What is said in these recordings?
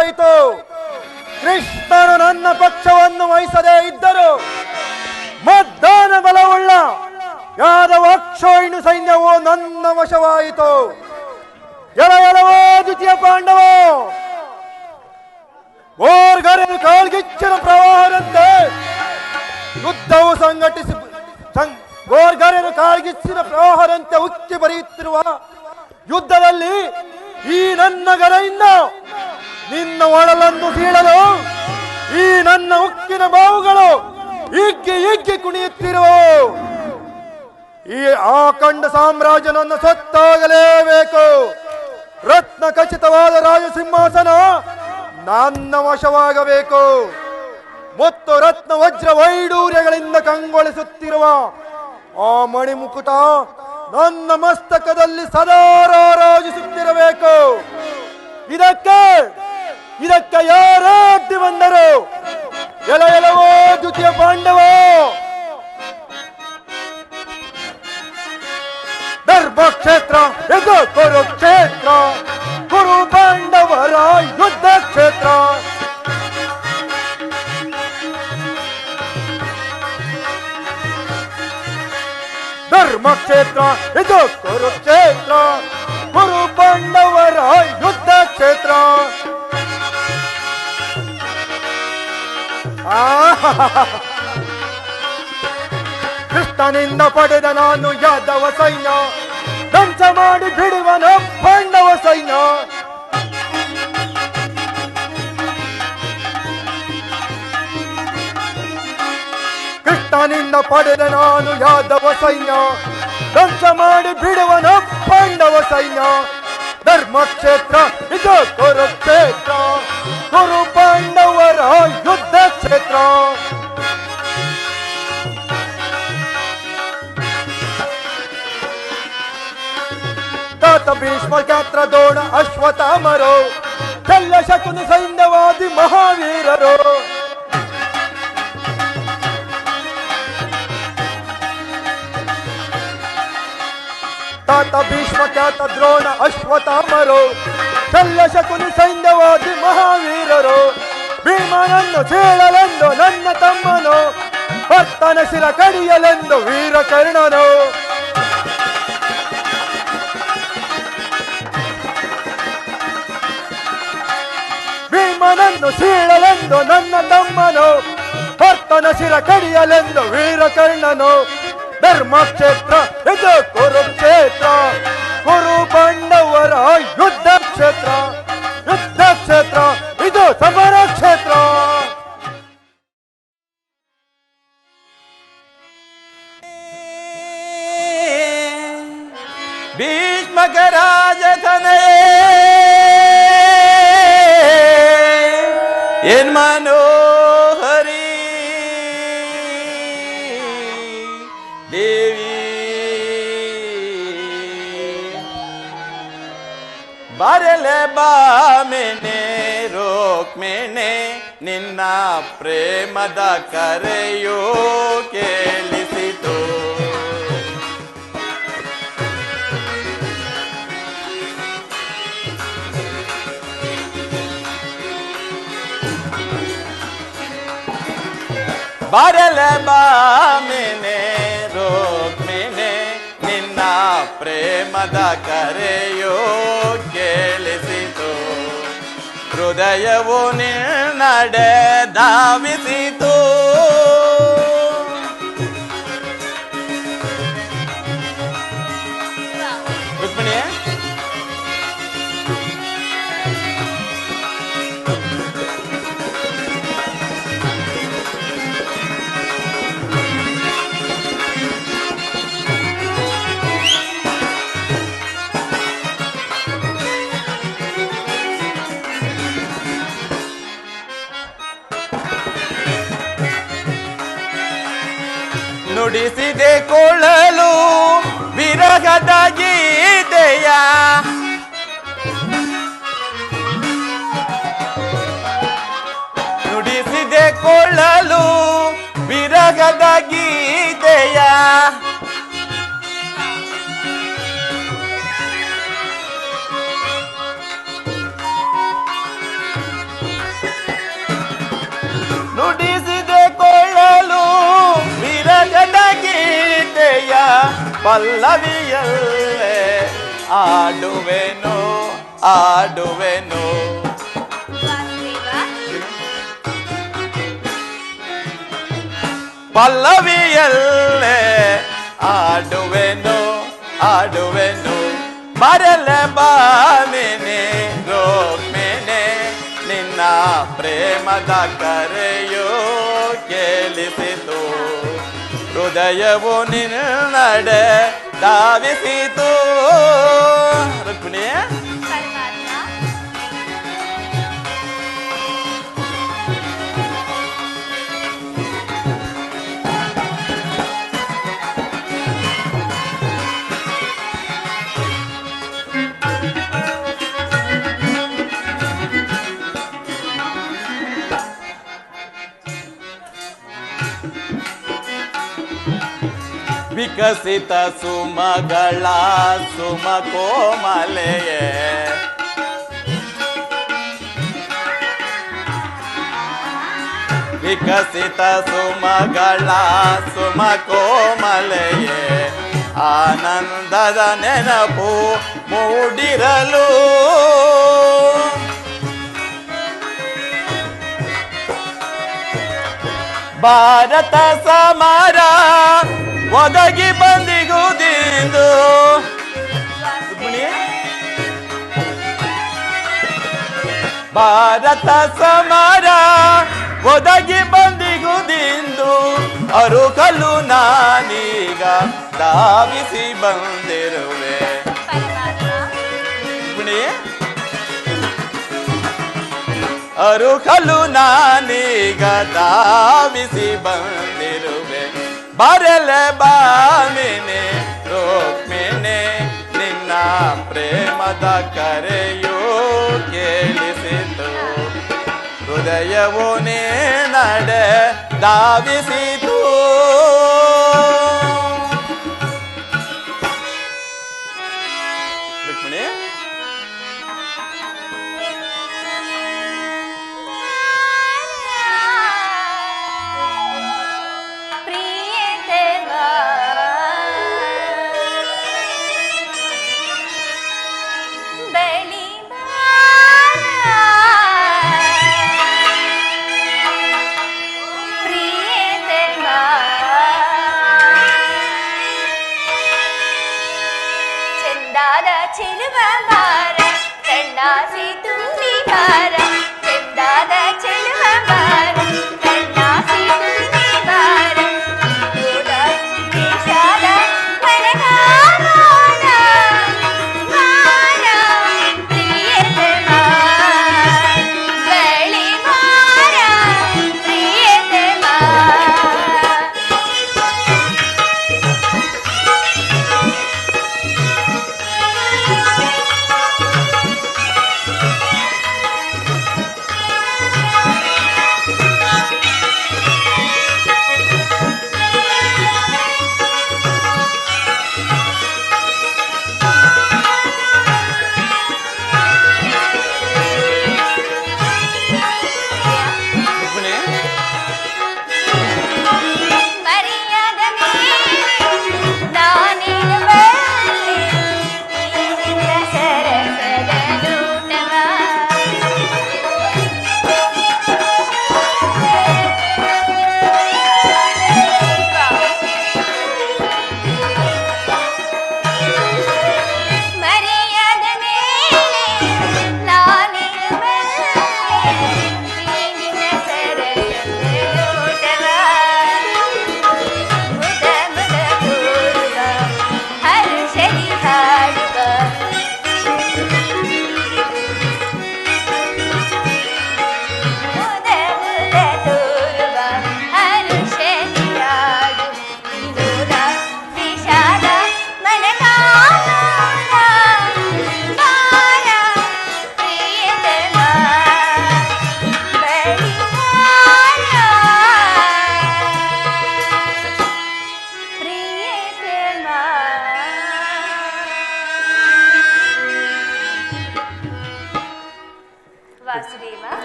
ವಶವಾಯಿತು. ಕೃಷ್ಣನು ನನ್ನ ಪಕ್ಷವನ್ನು ವಹಿಸದೇ ಇದ್ದರು ಮದ್ದಾನ ಬಲವುಳ್ಳ ಯಾದವ ಅಕ್ಷೋಹಿಣಿ ಸೈನ್ಯವು ನನ್ನ ವಶವಾಯಿತು. ಎಲವೋ ದ್ವಿತೀಯ ಪಾಂಡವ, ಗೋರ್ಗರೆನು ಕಾಳ್ಗಿಚ್ಚಿನ ಪ್ರವಾಹದಂತೆ ಯುದ್ಧವು ಗೋರ್ಗರೆನು ಕಾಳ್ಗಿಚ್ಚಿನ ಪ್ರವಾಹದಂತೆ ಉಕ್ಕಿ ಬರೆಯುತ್ತಿರುವ ಯುದ್ಧದಲ್ಲಿ ಈ ನನ್ನ ಗರೆಯಿಂದ ನಿನ್ನ ಒಡಲನ್ನು ಸೀಳಲು ಈ ನನ್ನ ಉಕ್ಕಿನ ಬಾವುಗಳು ಹಿಗ್ಗಿ ಕುಣಿಯುತ್ತಿರುವವು. ಈ ಆಖಂಡ ಸಾಮ್ರಾಜ್ಯನನ್ನು ಸತ್ತಾಗಲೇಬೇಕು. ರತ್ನ ಖಚಿತವಾದ ರಾಜಸಿಂಹಾಸನ ನನ್ನ ವಶವಾಗಬೇಕು. ಮತ್ತು ರತ್ನ ವಜ್ರ ವೈಡೂರ್ಯಗಳಿಂದ ಕಂಗೊಳಿಸುತ್ತಿರುವ ಆ ಮಣಿಮುಕುಟ ನನ್ನ ಮಸ್ತಕದಲ್ಲಿ ಸದಾ ರಾರಾಜಿಸುತ್ತಿರಬೇಕು. ಇದಕ್ಕೆ ಯಾರೇ ಅಡ್ಡಿ ಬಂದರು? ಎಲವೋ ದ್ವಿತೀಯ ಪಾಂಡವ, ಧರ್ಮಕ್ಷೇತ್ರ ಇದು ಕುರುಕ್ಷೇತ್ರ, ಕುರು ಪಾಂಡವರ ಯುದ್ಧ ಕ್ಷೇತ್ರ. ಧರ್ಮಕ್ಷೇತ್ರ ಇದು ಕುರುಕ್ಷೇತ್ರ, ಕುರು ಪಾಂಡವರ ಯುದ್ಧ ಕ್ಷೇತ್ರ. ಕೃಷ್ಣನಿಂದ ಪಡೆದ ನಾನು ಯಾದವ ಸೈನ್ಯ, ಧ್ವಂಸ ಮಾಡಿ ಬಿಡುವನ ಪಾಂಡವ ಸೈನ್ಯ. ಕೃಷ್ಣನಿಂದ ಪಡೆದ ನಾನು ಯಾದವ ಸೈನ್ಯ, ಧ್ವಂಸ ಮಾಡಿ ಬಿಡುವನ ಪಾಂಡವ ಸೈನ್ಯ. ಧರ್ಮಕ್ಷೇತ್ರ ಇದು ಕುರುಕ್ಷೇತ್ರ, ಕುರು ಪಾಂಡವರ ಯುದ್ಧ ಕ್ಷೇತ್ರ. ತಾತ ಭೀಷ್ಮ ಖ್ಯಾತ್ರ ದ್ರೋಣ ಅಶ್ವತ್ಥಾಮರು, ಶಲ್ಯ ಶಕುನಿ ಸೈನ್ಯವಾದಿ ಮಹಾವೀರರು. ತಾತ ಭೀಷ್ಮ ಖ್ಯಾತ ದ್ರೋಣ ಅಶ್ವತ್ಥಾಮರು, ಶಲ್ಯ ಶಕುನಿ ಸೈನ್ಯವಾದಿ ಮಹಾವೀರರು. ಭೀಮನನ್ನು ಸೀಳಲೆಂದು ನನ್ನ ತಮ್ಮನು, ಭಕ್ತನ ಶಿರ ಕಡಿಯಲೆಂದು ವೀರಕರ್ಣನು. ಭೀಮನನ್ನು ಸೀಳಲೆಂದು ನನ್ನ ತಮ್ಮನು, ಭಕ್ತನ ಶಿರ ಕಡಿಯಲೆಂದು ವೀರಕರ್ಣನು. ಧರ್ಮಕ್ಷೇತ್ರ ಇದು ಕುರುಕ್ಷೇತ್ರ, ಕುರು ಪಾಂಡವರ ಯುದ್ಧ ಕ್ಷೇತ್ರ. ಯುದ್ಧ ಕ್ಷೇತ್ರ ಇದು ಸಮರ ಕ್ಷೇತ್ರ. ಭೀಷ್ಮಕ ರಾಜತನೇ ಎನ್ ಮನೋಹರಿ ದೇವಿ, ಬರಲೆ ಬಾಮೆನೆ ರೋಕ್ಮೆನೆ ನಿನ್ನ ಪ್ರೇಮದ ಕರೆಯೋ ಕೇಳಿಸಿತು. ಬರಲೆ ಬಾಮೆನೆ ರೋಕ್ಮೆನೆ ನಿನ್ನ ಪ್ರೇಮದ ಕರೆಯೋ ಕೇಳಿಸಿತು. ಹೃದಯವು ನಿನ್ನಡೆ ಧಾವಿಸಿತು. ರುಕ್ಮಿಣಿ, ನುಡಿಸಿದೆ ಕೊಳ್ಳಲು ವಿರಹದ ಗೀತೆಯ, ನುಡಿಸಿದೆ ಕೊಳ್ಳಲು ವಿರಹದ ಗೀತೆಯ. ನುಡಿಸಿದೆ ಕೊಳ್ಳಲು ವಿರಗದ ಗೀತೆಯ ಪಲ್ಲವಿಯಲ್ಲೇ ಆಡುವೆನು ಆಡುವೆನು. ಪಲ್ಲವಿಯಲ್ಲೇ ಆಡುವೆನು ಆಡುವೆನು. ಬರಲ ಬಾಮಿನಿ ರೋಕ್ಮಿಣಿ ನಿನ್ನ ಪ್ರೇಮದ ಕರೆಯೋ ಕೇಳಿಸಿತು. ಹೃದಯವು ನಿನ್ನಡೆ ಧಾವಿಸಿತು. ರುಕ್ಮಿಣಿ ವಿಕಸಿತ ಸುಮಗಳ ಸುಮ ಕೋಮಲೆಯೇ ವಿಕಸಿತ ಸುಮಗಳ ಸುಮ ಕೋಮಲೆಯೇ ಆನಂದದ ನೆನಪು ಮೂಡಿರಲು. ಭಾರತ ಸಮರ ಒದಗಿ ಬಂದಿಗುದಿಂದು. ಭಾರತ ಸಮರ ಒದಗಿ ಬಂದಿಗುದಿಂದು ಅರುಕಲು ನಾನೀಗ ಧಾವಿಸಿ ಬಂದಿರುವೆ. ಅರುಕಲು ನಾನೀಗ ಧಾವಿಸಿ ಬಂದಿರುವೆ. ಬರಲ ಬಾಮಿನಿ ರೋಕ್ಮಿಣಿ ನಿನ್ನ ಪ್ರೇಮದ ಕರೆಯೋ ಕೇಳಿಸಿತು. ಹೃದಯವು ನೀ ನಡೆ ಧಾವಿಸಿತು. ರುಕ್ಮಿಣಿ ಚೆಲುವ ಬಾರ ಕಣ್ಣಾಸಿ ತುಂಬಿ ಬಾರ ಚೆಂದಾದ ಚೆಲುವ ಬಾರ ಕಣ್ಣಾಸಿ ತುಂಬಿ ಬಾರ ದೇಶಾದ ಮನಗಾರೋಣ ಬಾರ ಪ್ರಿಯತಮ ಬಳಿ ಬಾರ ಪ್ರಿಯತಮ.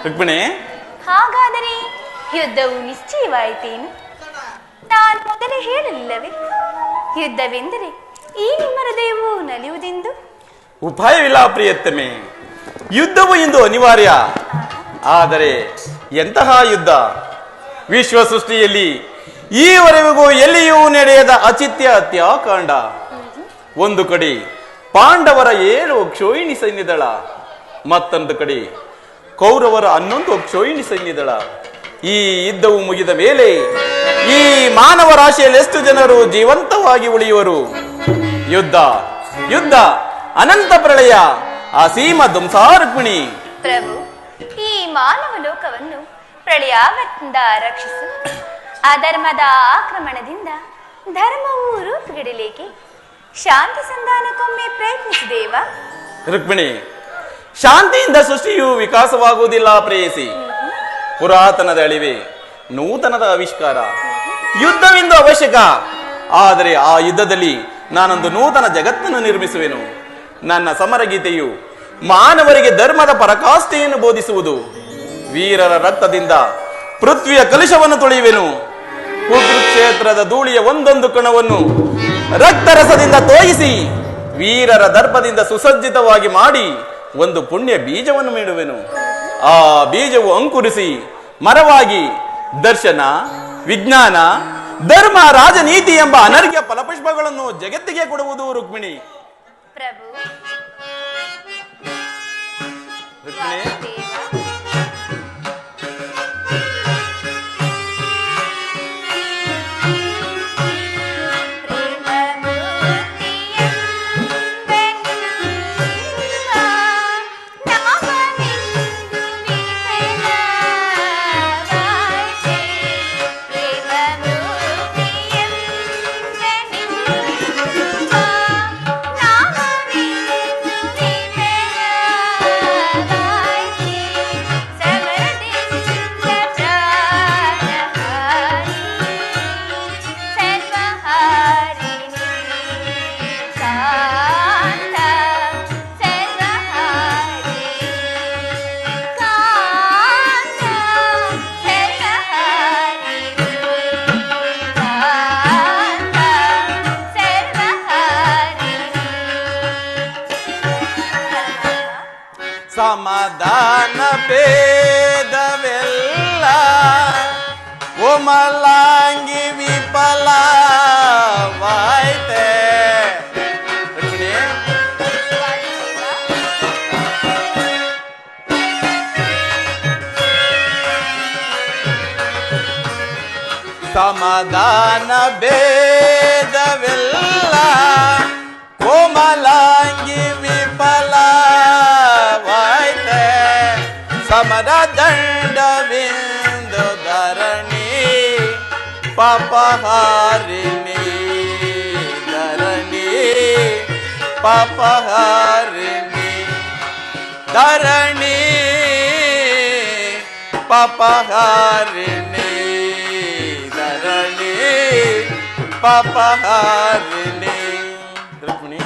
ರುಕ್ಮಿಣಿ ಹಾಗಾದರೆ ಯುದ್ಧವು ನಿಶ್ಚಯವಾಯಿತೇನು? ನಾನು ಮೊದಲೇ ಹೇಳಲಿಲ್ಲವೇ, ಯುದ್ಧವೆಂದರೆ ಈ ನಿಮ್ಮ ಹೃದಯವು ನಲಿಯುವುದೆಂದು? ಉಪಾಯವಿಲ್ಲ ಪ್ರಿಯತಮೆ, ಯುದ್ಧವು ಇಂದು ಅನಿವಾರ್ಯ. ಆದರೆ ಎಂತಹ ಯುದ್ಧ? ವಿಶ್ವ ಸೃಷ್ಟಿಯಲ್ಲಿ ಈವರೆಗೂ ಎಲ್ಲಿಯೂ ನಡೆಯದ ಅಚಿತ್ಯ ಹತ್ಯಾಕಾಂಡ. ಒಂದು ಕಡೆ ಪಾಂಡವರ 7 ಕ್ಷೋಹಿಣಿ ಸೈನ್ಯದಳ, ಮತ್ತೊಂದು ಕಡೆ ಕೌರವರ 11 ಕ್ಷೋಹಿಣಿ ಸೈನ್ಯದಳ. ಈ ಯುದ್ಧವು ಮುಗಿದ ಮೇಲೆ ಈ ಮಾನವ ರಾಶಿಯಲ್ಲಿ ಎಷ್ಟು ಜನರು ಜೀವಂತವಾಗಿ ಉಳಿಯುವರು? ಯುದ್ಧ ಯುದ್ಧ, ಅನಂತ ಪ್ರಳಯ, ಅಸೀಮ ಧ್ವಂಸಾರುಕ್ಮಿಣಿ. ಪ್ರಭು, ಈ ಮಾನವ ಲೋಕವನ್ನು ಪ್ರಳಯಾಘಾತದಿಂದ ರಕ್ಷಿಸು. ಅಧರ್ಮದ ಆಕ್ರಮಣದಿಂದ ಧರ್ಮವು ರೂಪುಗೆಡಲೇಕೆ ಶಾಂತಿ ಸಂಧಾನಕ್ಕೊಮ್ಮೆ ಪ್ರಯತ್ನಿಸಿದೇವ? ರುಕ್ಮಿಣಿ, ಶಾಂತಿಯಿಂದ ಸೃಷ್ಟಿಯು ವಿಕಾಸವಾಗುವುದಿಲ್ಲ ಪ್ರೇಯಸಿ. ಪುರಾತನದ ಅಳಿವೆ, ನೂತನದ ಆವಿಷ್ಕಾರ. ಯುದ್ಧವಿಂದು ಅವಶ್ಯಕ, ಆದರೆ ಆ ಯುದ್ಧದಲ್ಲಿ ನಾನೊಂದು ನೂತನ ಜಗತ್ತನ್ನು ನಿರ್ಮಿಸುವೆನು. ನನ್ನ ಸಮರಗೀತೆಯು ಮಾನವರಿಗೆ ಧರ್ಮದ ಪರಾಕಾಷ್ಠೆಯನ್ನು ಬೋಧಿಸುವುದು. ವೀರರ ರಕ್ತದಿಂದ ಪೃಥ್ವಿಯ ಕಲುಷವನ್ನು ತೊಳೆಯುವೆನು. ಕುರುಕ್ಷೇತ್ರದ ಧೂಳಿಯ ಒಂದೊಂದು ಕಣವನ್ನು ರಕ್ತರಸದಿಂದ ತೋಯಿಸಿ ವೀರರ ದರ್ಪದಿಂದ ಸುಸಜ್ಜಿತವಾಗಿ ಮಾಡಿ ಒಂದು ಪುಣ್ಯ ಬೀಜವನ್ನು ನೀಡುವೆನು. ಆ ಬೀಜವು ಅಂಕುರಿಸಿ ಮರವಾಗಿ ದರ್ಶನ, ವಿಜ್ಞಾನ, ಧರ್ಮ, ರಾಜನೀತಿ ಎಂಬ ಅನರ್ಘ್ಯ ಫಲಪುಷ್ಪಗಳನ್ನು ಜಗತ್ತಿಗೆ ಕೊಡುವುದು ರುಕ್ಮಿಣಿ. ಪ್ರಭು, ರುಕ್ಮಿಣಿ, ಸಮಾಧಾನ ಭೇದವೆಲ್ಲ ಒಮಲಾಂಗಿ ವಿಫಲವಾಯ್ತೆ. ಸಮಾಧಾನ ಭೇದವೆಲ್ಲ ಕೋಮಲಾಂಗಿ ವಿಫಲವಾಯ್ತೆ. ಸಮರ ದಂಡವಿಂದು ಧರಣಿ ಪಾಪಹಾರಿಣಿ, ಧರಣಿ ಪಾಪಹಾರಿಣಿ, ಧರಣಿ ಪಾಪಹಾರಿಣಿ, ಧರಣಿ ಪಾಪಹಾರಿಣಿ. ರುಕ್ಮಿಣಿ,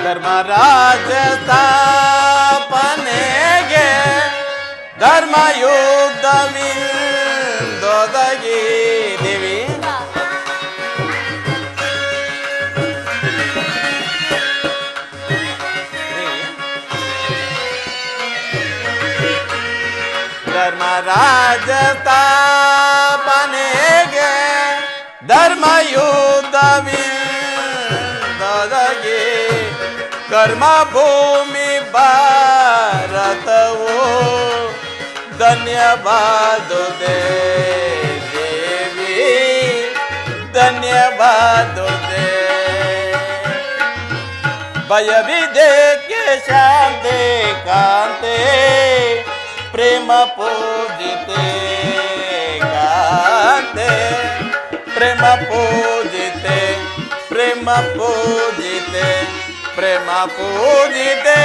ಧರ್ಮರಾಜ ಸ್ಥಾಪನೆಗೆ ಧರ್ಮಯುದ್ಧವಿಂದೊದಗಿ ದೇವಿ ಧರ್ಮರಾಜ ಸ್ಥಾಪನೆಗೆ ಧರ್ಮಯುದ್ಧವಿಂದೊದಗಿ ಕರ್ಮಭೂಮಿ ಭಾರತವು ಧನ್ಯವಾದುದೇ ದೇವಿ ಧನ್ಯವಾದುದೇ ಭಯವಿದೇಕೆ ಶಾಂತಿ ಕಾಂತೆ ಪ್ರೇಮ ಪೂಜಿತೆ ಕಾಂತೆ ಪ್ರೇಮ ಪೂಜಿತೆ ಪ್ರೇಮ ಪೂಜಿತೆ ಪ್ರೇಮ ಪೂಜಿತೆ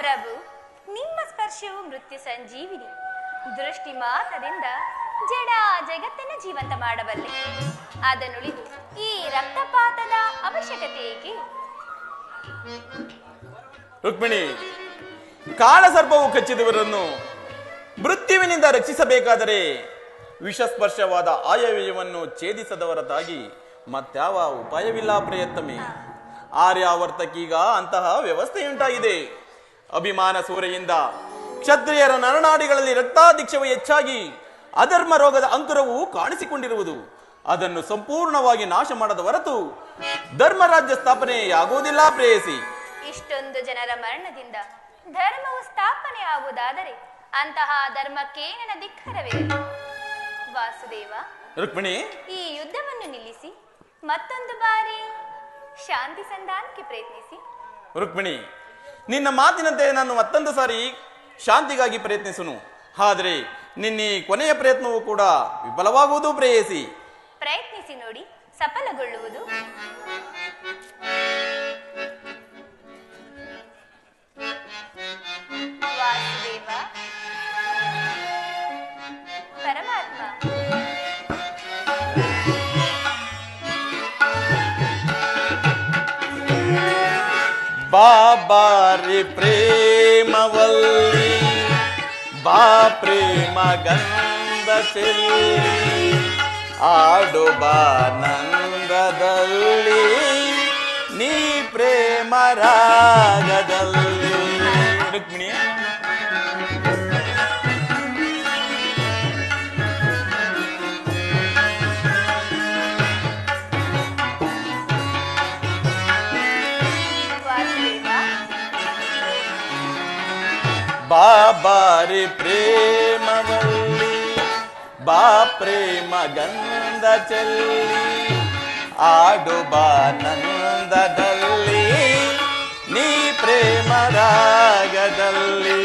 ಪ್ರಭು, ನಿಮ್ಮ ಸ್ಪರ್ಶವು ಮೃತ್ಯು ಸಂಜೀವಿನಿ. ದೃಷ್ಟಿ ಮಾತ್ರದಿಂದ ಜಡ ಜಗತ್ತನ್ನು ಜೀವಂತ ಮಾಡಬಲ್ಲೆ. ಅದನ್ನುಳಿದು ಈ ರಕ್ತಪಾತದ ಅವಶ್ಯಕತೆ ಏಕೆ? ರುಕ್ಮಿಣಿ, ಕಾಳಸರ್ಪವು ಕಚ್ಚಿದವರನ್ನು ಮೃತ್ಯುವಿನಿಂದ ರಕ್ಷಿಸಬೇಕಾದರೆ ವಿಷಸ್ಪರ್ಶವಾದ ಆಯವ್ಯಯವನ್ನು ಛೇದಿಸದವರದಾಗಿ ಮತ್ಯಾವ ಉಪಾಯವಿಲ್ಲ ಪ್ರಯತ್ನಮೇ. ಆರ್ಯಾವರ್ತಕ್ಕೀಗ ಅಂತಹ ವ್ಯವಸ್ಥೆಯುಂಟಾಗಿದೆ. ಅಭಿಮಾನ ಸೂರೆಯಿಂದ ಕ್ಷತ್ರಿಯರ ನರನಾಡಿಗಳಲ್ಲಿ ರಕ್ತಾಧಿಕ್ಯವು ಹೆಚ್ಚಾಗಿ ಅಧರ್ಮ ರೋಗದ ಅಂಕುರವು ಕಾಣಿಸಿಕೊಂಡಿರುವುದು. ಅದನ್ನು ಸಂಪೂರ್ಣವಾಗಿ ನಾಶ ಮಾಡದ ಹೊರತು ಧರ್ಮರಾಜ್ಯ ಸ್ಥಾಪನೆಯಾಗುವುದಿಲ್ಲ ಪ್ರೇಯಸಿ. ಇಷ್ಟೊಂದು ಜನರ ಮರಣದಿಂದ ಧರ್ಮವು ಸ್ಥಾಪನೆ ಆಗುವುದಾದರೆ ಅಂತಹ ಧರ್ಮಕ್ಕೇನ ಧಿಕ್ಕರವಿರಲಿ. ವಾಸುದೇವ, ರುಕ್ಮಿಣಿ, ಈ ಯುದ್ಧವನ್ನು ನಿಲ್ಲಿಸಿ ಮತ್ತೊಂದು ಬಾರಿ ಶಾಂತಿ ಸಂಧಾನಕ್ಕೆ ಪ್ರಯತ್ನಿಸಿ. ರುಕ್ಮಿಣಿ, ನಿನ್ನ ಮಾತಿನಂತೆ ನಾನು ಮತ್ತೊಂದು ಸಾರಿ ಶಾಂತಿಗಾಗಿ ಪ್ರಯತ್ನಿಸುನು. ಆದರೆ ನಿನ್ನ ಕೊನೆಯ ಪ್ರಯತ್ನವೂ ಕೂಡ ವಿಫಲವಾಗುವುದು ಪ್ರೇಯಸಿ. ಪ್ರಯತ್ನಿಸಿ ನೋಡಿ, ಸಫಲಗೊಳ್ಳುವುದು. ವಾಸುದೇವ, ಪರಮಾತ್ಮ, ಬಾಬಾರಿ ಪ್ರೇಮವಲ್ಲಿ ಬಾ ಪ್ರೇಮ ಗಂಧ ಚೆಲ್ಲಿ ಆಡು ಬಾನಂದದಲ್ಲಿ ನೀ ಪ್ರೇಮ ರಾಗದಲ್ಲಿ. ರುಕ್ಮಿಣಿ, ಬಾಬಾರಿ ಪ್ರೇಮವಲ್ಲಿ ಬಾ ಪ್ರೇಮ ಗಂಧ ಚೆಲ್ಲಿ ಆಡು ಬಾನಂದದಲ್ಲಿ ನೀ ಪ್ರೇಮ ರಾಗದಲ್ಲಿ.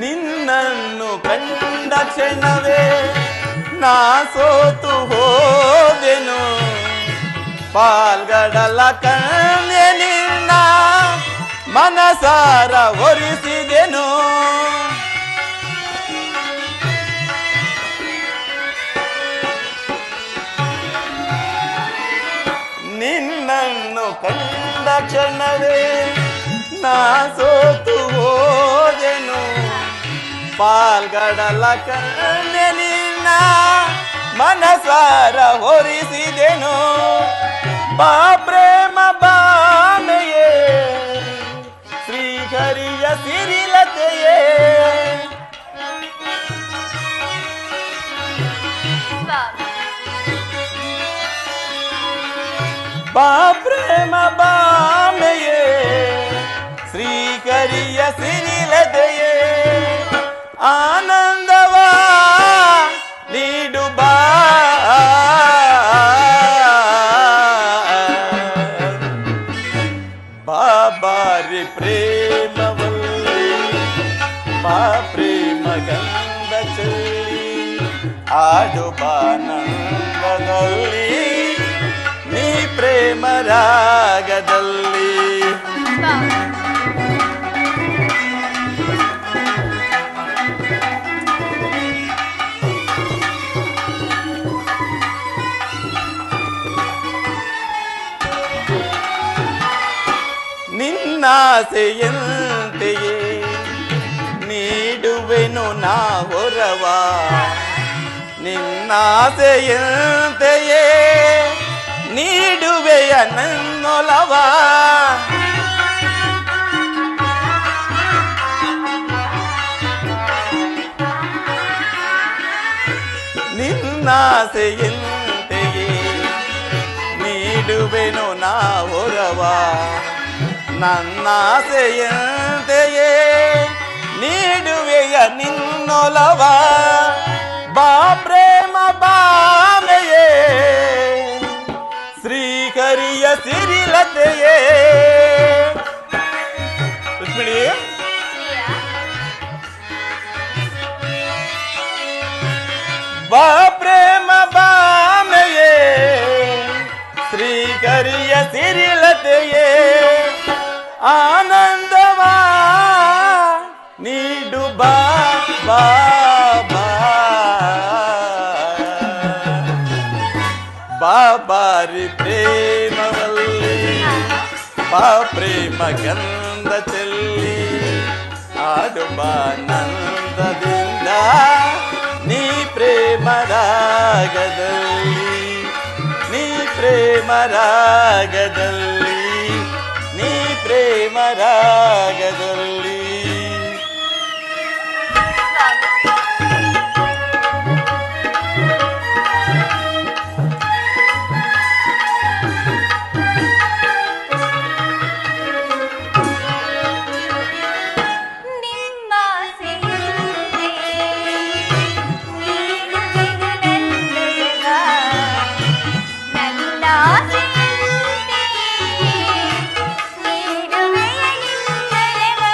ನಿನ್ನನ್ನು ಕಂಡ ಕ್ಷಣವೇ ನಾ ಸೋತು ಹೋದೆನು, ಪಾಲ್ಗಡಲ ಕಣ್ಣೆ ನಿನ್ನ ಮನಸಾರ ಒರಿಸಿದೆನು. ನಿನ್ನನ್ನು ಕಂಡ ಕ್ಷಣವೇ ನಾ ಸೋತು ಹೋದೆನು, ಪಾಲ್ಗಡಲ ಕಣ್ಣೆ ನಿನ್ನ ಮನಸಾರ ಹೊರಿಸಿದೆನು. ಬಾ ಪ್ರೇಮ ಬಾಮೆಯೇ ಶ್ರೀಹರಿಯ ಸಿರಿಲತೆಯೇ, ಬಾ ಪ್ರೇಮ ಬಾಮೆಯೇ ಶ್ರೀಕರಿಯ ಸಿರಿಲತೆಯೇ, ಆನಂದವಾ ನೀಡು ಬಾ ಬಾಬಾರಿ ಪ್ರೇಮವಲ್ಲಿ ಬಾ ಪ್ರೇಮ ಗಂಧ ಚೆಲ್ಲಿ ಆಡು ಬಾನಂದದಲ್ಲಿ ನೀ ಪ್ರೇಮ ರಾಗದಲ್ಲಿ. ನಿನ್ನಾಸೆಯಂತೆಯೇ ನೀಡುವೆನು ನಾ ಹೊರವ, ನಿನ್ನಾಸೆಯಂತೆಯೇ ನೀಡುವೆಯ ನನ್ನೊಲವ. ನಿನ್ನಾಸೆಯಂತೆಯೇ ನೀಡುವೆನು ನಾ ಹೊರವ, ನನ್ನಾಸೆಯಂತೆಯೇ ನೀಡುವೆಯ ನಿನ್ನೊಲವ. ಬಾ ಪ್ರೇಮ ಬಾಮೆಯೇ ಶ್ರೀಹರಿಯ ಸಿರಿಲತೆಯೇ. ರುಕ್ಮಿಣಿ, ಬಾ ಪ್ರೇಮ ಬಾಮೆಯೇ ಶ್ರೀಹರಿಯ ಸಿರಿಲತೆಯೇ. ಆನಂದವಾ ನೀಡು ಬಾ ಬಾ ಬಾ ಬಾಬಾರಿ ಪ್ರೇಮವಲ್ಲಿ, ಬಾ ಪ್ರೇಮ ಗಂಧ ಚೆಲ್ಲಿ ಆಡು ಬಾನಂದದಿಂದ ನೀ ಪ್ರೇಮ ರಾಗದಲ್ಲಿ, ನೀ ಪ್ರೇಮ ರಾಗದಲ್ಲಿ, ನೀ ಪ್ರೇಮ ರಾಗದಲ್ಲಿ. ನೀಡುವೆಯ ನಿನ್ನೊಲವ.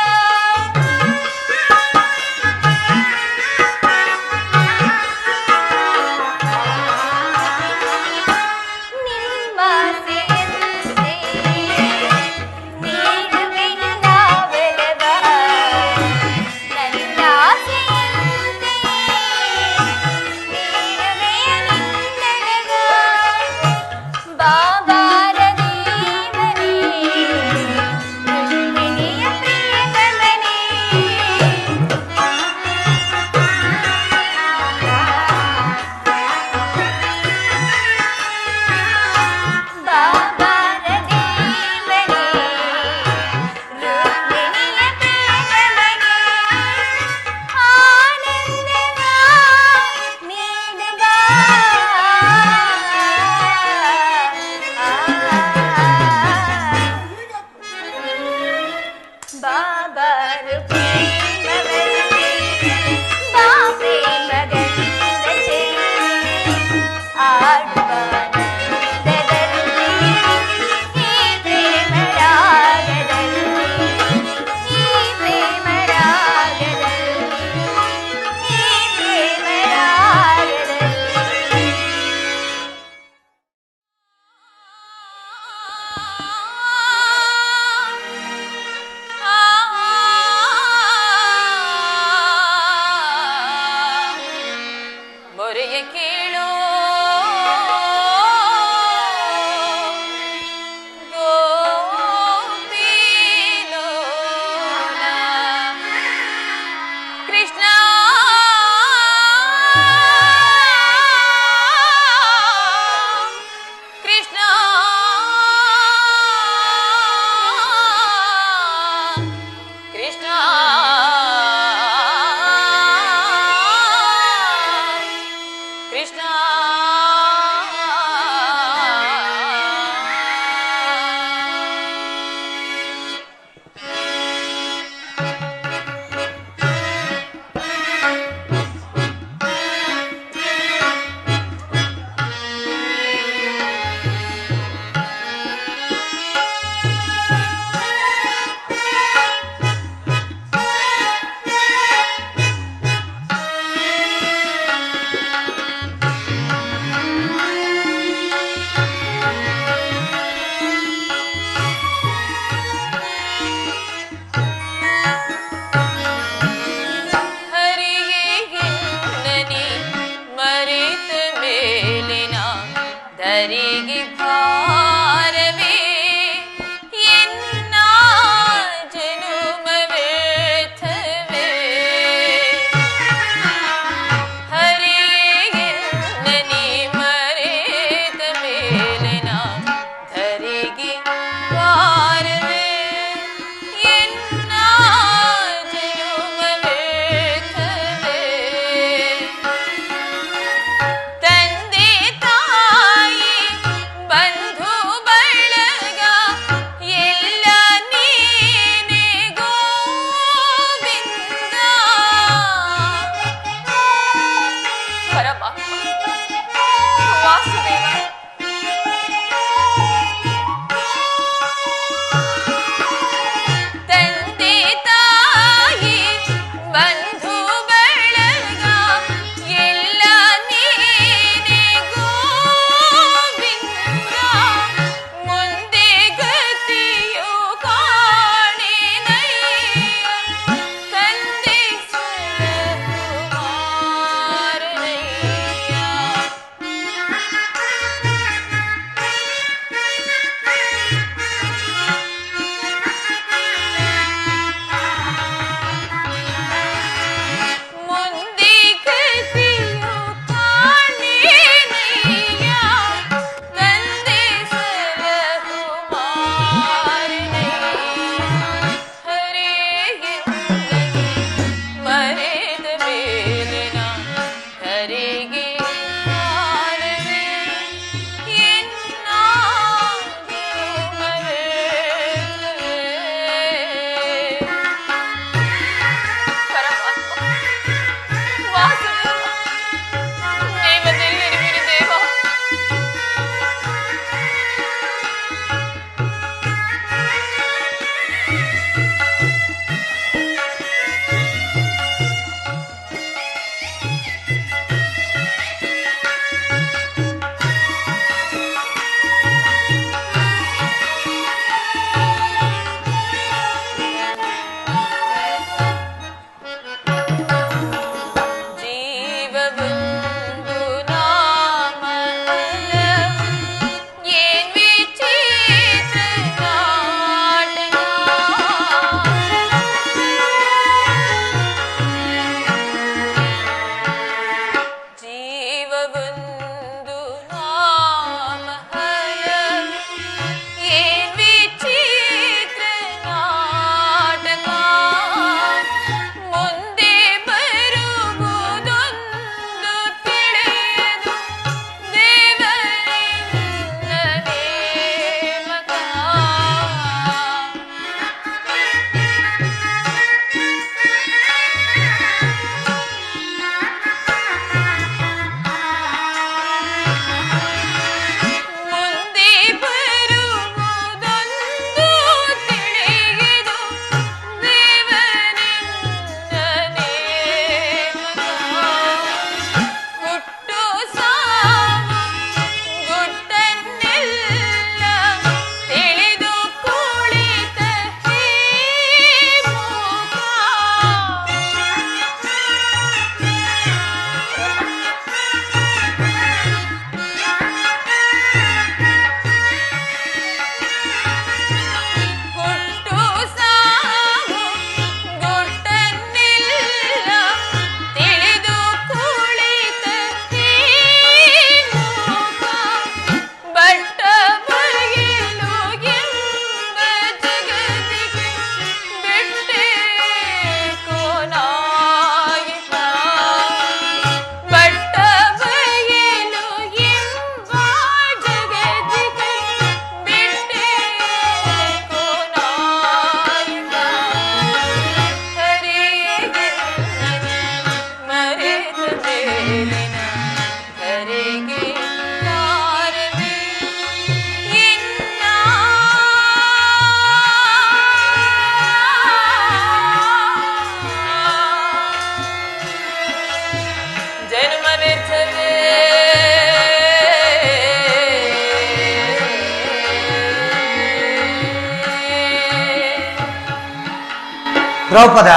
ದ್ರೌಪದ,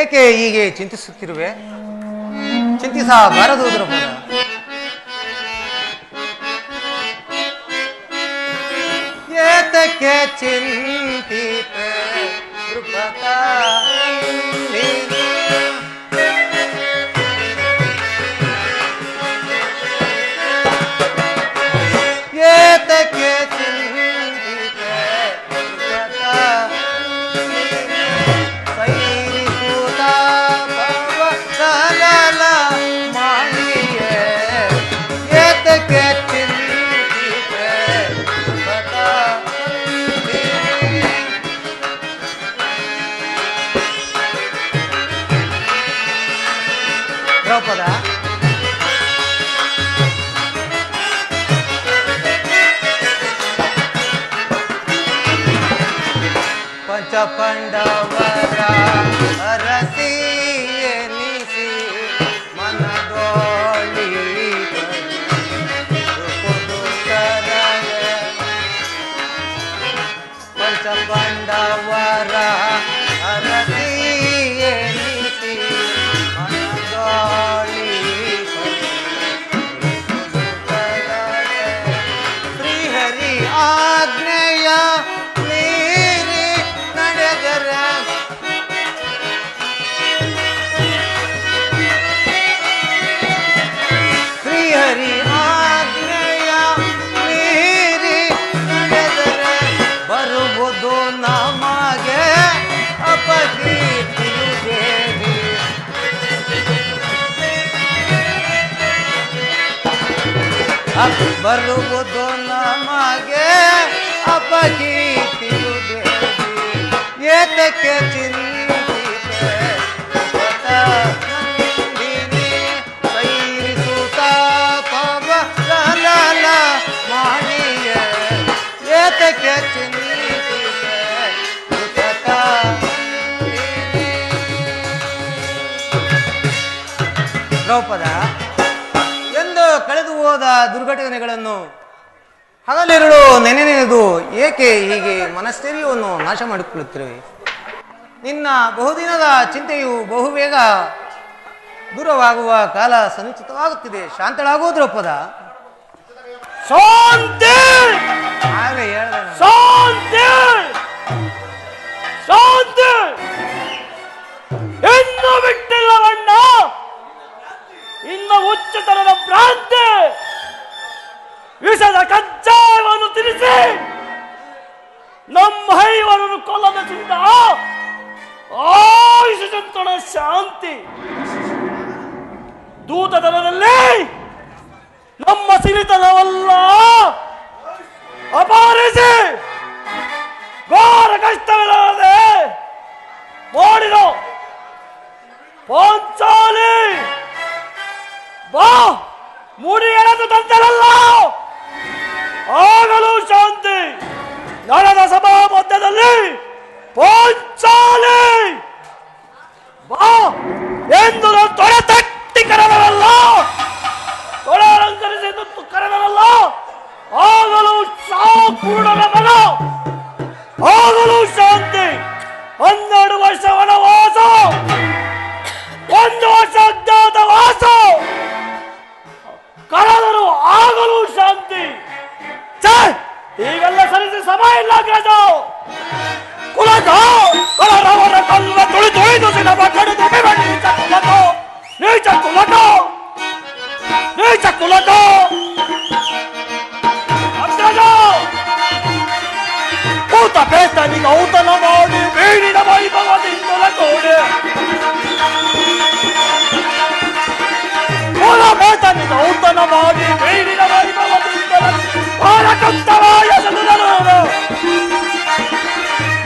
ಏಕೆ ಹೀಗೆ ಚಿಂತಿಸುತ್ತಿರುವೆ? ಚಿಂತಿಸಬಾರದು ದ್ರೌಪದ. ಏತಕ್ಕೆ ಚಿಂತಿತೆ ದ್ರೌಪದ? ಏತಕ್ಕೆ ಚಿಂತಿತೆ ದ್ರೌಪದ? ಸೈರಿಸುತ್ತ ಪವಸಲ ಮಾಡಿಯೇ ಏತಕ್ಕೆ ಚಿಂತಿತೆ ದ್ರೌಪದ? ದ್ರೌಪದ, ಪಂಚಪಾಂಡವರ ಅರಸಿ ಎನಿಸಿ ಮನದೋಳಿ ಪಂಚಪಾಂಡವರ ಅರಸಿ ಎನಿಸಿ ಮನದೋಳಿ ಶ್ರೀಹರಿ ಆಜ್ಞೆಯ ಮೀರಿ ನಡೆದರೆ ಶ್ರೀಹರಿ ಆಜ್ಞೆಯ ಮೀರಿ ನಡೆದರೆ ಬರುವುದು ನಮಗೆ ಅಪಕೀರ್ತಿಯು ದೇವಿ. ಬರುವುದು ನಮಗೆ ಅಪಕೀರ್ತಿಯು ದೇವಿ. ಏತಕ್ಕೆ ಚಿಂತಿತೆ ನಂದಿನಿ ಸೈರಿಸುತ್ತ ಪವಸಲ ಮಾಡಿಯೇ ಏತಕ್ಕೆ ಚಿಂತಿತೆ ದ್ರೌಪದ, ಎಂದು ಕಳೆದು ಹೋದ ದುರ್ಘಟನೆಗಳನ್ನು ಹಗಲಿರುಳು ನೆನೆದು ಏಕೆ ಹೀಗೆ ಮನಸ್ಥೈರ್ಯವನ್ನು ನಾಶ ಮಾಡಿಕೊಳ್ಳುತ್ತಿರುವೆ? ನಿನ್ನ ಬಹುದಿನದ ಚಿಂತೆಯು ಬಹುಬೇಗ ದೂರವಾಗುವ ಕಾಲ ಸನ್ನಿಚಿತವಾಗುತ್ತಿದೆ. ಶಾಂತಳಾಗುವ ದ್ರೌಪದ. ಶಾಂತಿ ಹಾಗೆ ಹೇಳಿದೆ. ಶಾಂತಿ ಶಾಂತಿ ಇನ್ನು ಬಿಟ್ಟಿಲ್ಲವಣ್ಣ. ಇನ್ನು ಹುಚ್ಚುತನದ ಭ್ರಾಂತಿ ವಿಷದ ಕಜ್ಜಾಯವನ್ನು ತಿಳಿಸಿ ನಮ್ಮ ಹೈವರನ್ನು ಕೊಲ್ಲದಿಂದ ಆಯುಷ ಚಂತನ ಶಾಂತಿ. ದೂತತನದಲ್ಲಿ ನಮ್ಮ ಸಿರಿತನವಲ್ಲ ಅಪಾರಿಸಿ ಘೋರ ಕಷ್ಟವಿಲ್ಲದೆ ಮಾಡಿರೋ ಪಾಂಚಾಲಿ ಬಾ ಮುಡಿ ಎಳೆದು ತಂತರಲ್ಲ ಆಗಲೂ ಶಾಂತಿ. ನಡೆದ ಸಭಾ ಮಧ್ಯದಲ್ಲಿ ಪಾಂಚಾಲಿ ಬಾ ಎಂದು ತೊಡೆ ತಟ್ಟಿ ಕರೆದರಲ್ಲ, ತೊಡೆ ಅಲಂಕರಿಸಿ ಕರೆದರಲ್ಲ, ಆಗಲೂ ಪೂರ್ಣನ ಮನ, ಆಗಲೂ ಶಾಂತಿ. 12 ವರ್ಷ ವನವಾಸ, 1 ವರ್ಷ ಅಜ್ಞಾತವಾಸ ಕಳೆದರೂ ಆಗಲೂ ಶಾಂತಿ. ಈಗೆಲ್ಲ ಸರಿಸಿ ಸಮಯ ಇಲ್ಲ ಗ್ರಜ. ಕುಲಕ ಕಳರವರ ಕಲ್ಲ ತುಳಿದು ಸಿನವ ಕಡಿದು ನೀಚ ಕುಲಕ, ನೀಚ ಕುಲಕ, ನೀಚ ಕುಲಕ. ಅಗ್ರಜ ಊತ ಬೇತನಿಗೆ ಔತಣ ಮಾಡಿ ಬೀಳಿನ ವೈಭವದಿಂದಲ ಕೋಡೆ ಮೂಲ ಬೇತನಿಗೆ ಔತಣ ಮಾಡಿ ಬೀಳಿನ ವೈಭವದಿಂದಲ ಭಾರಕುತ್ತವಾಯ ಸದುದರು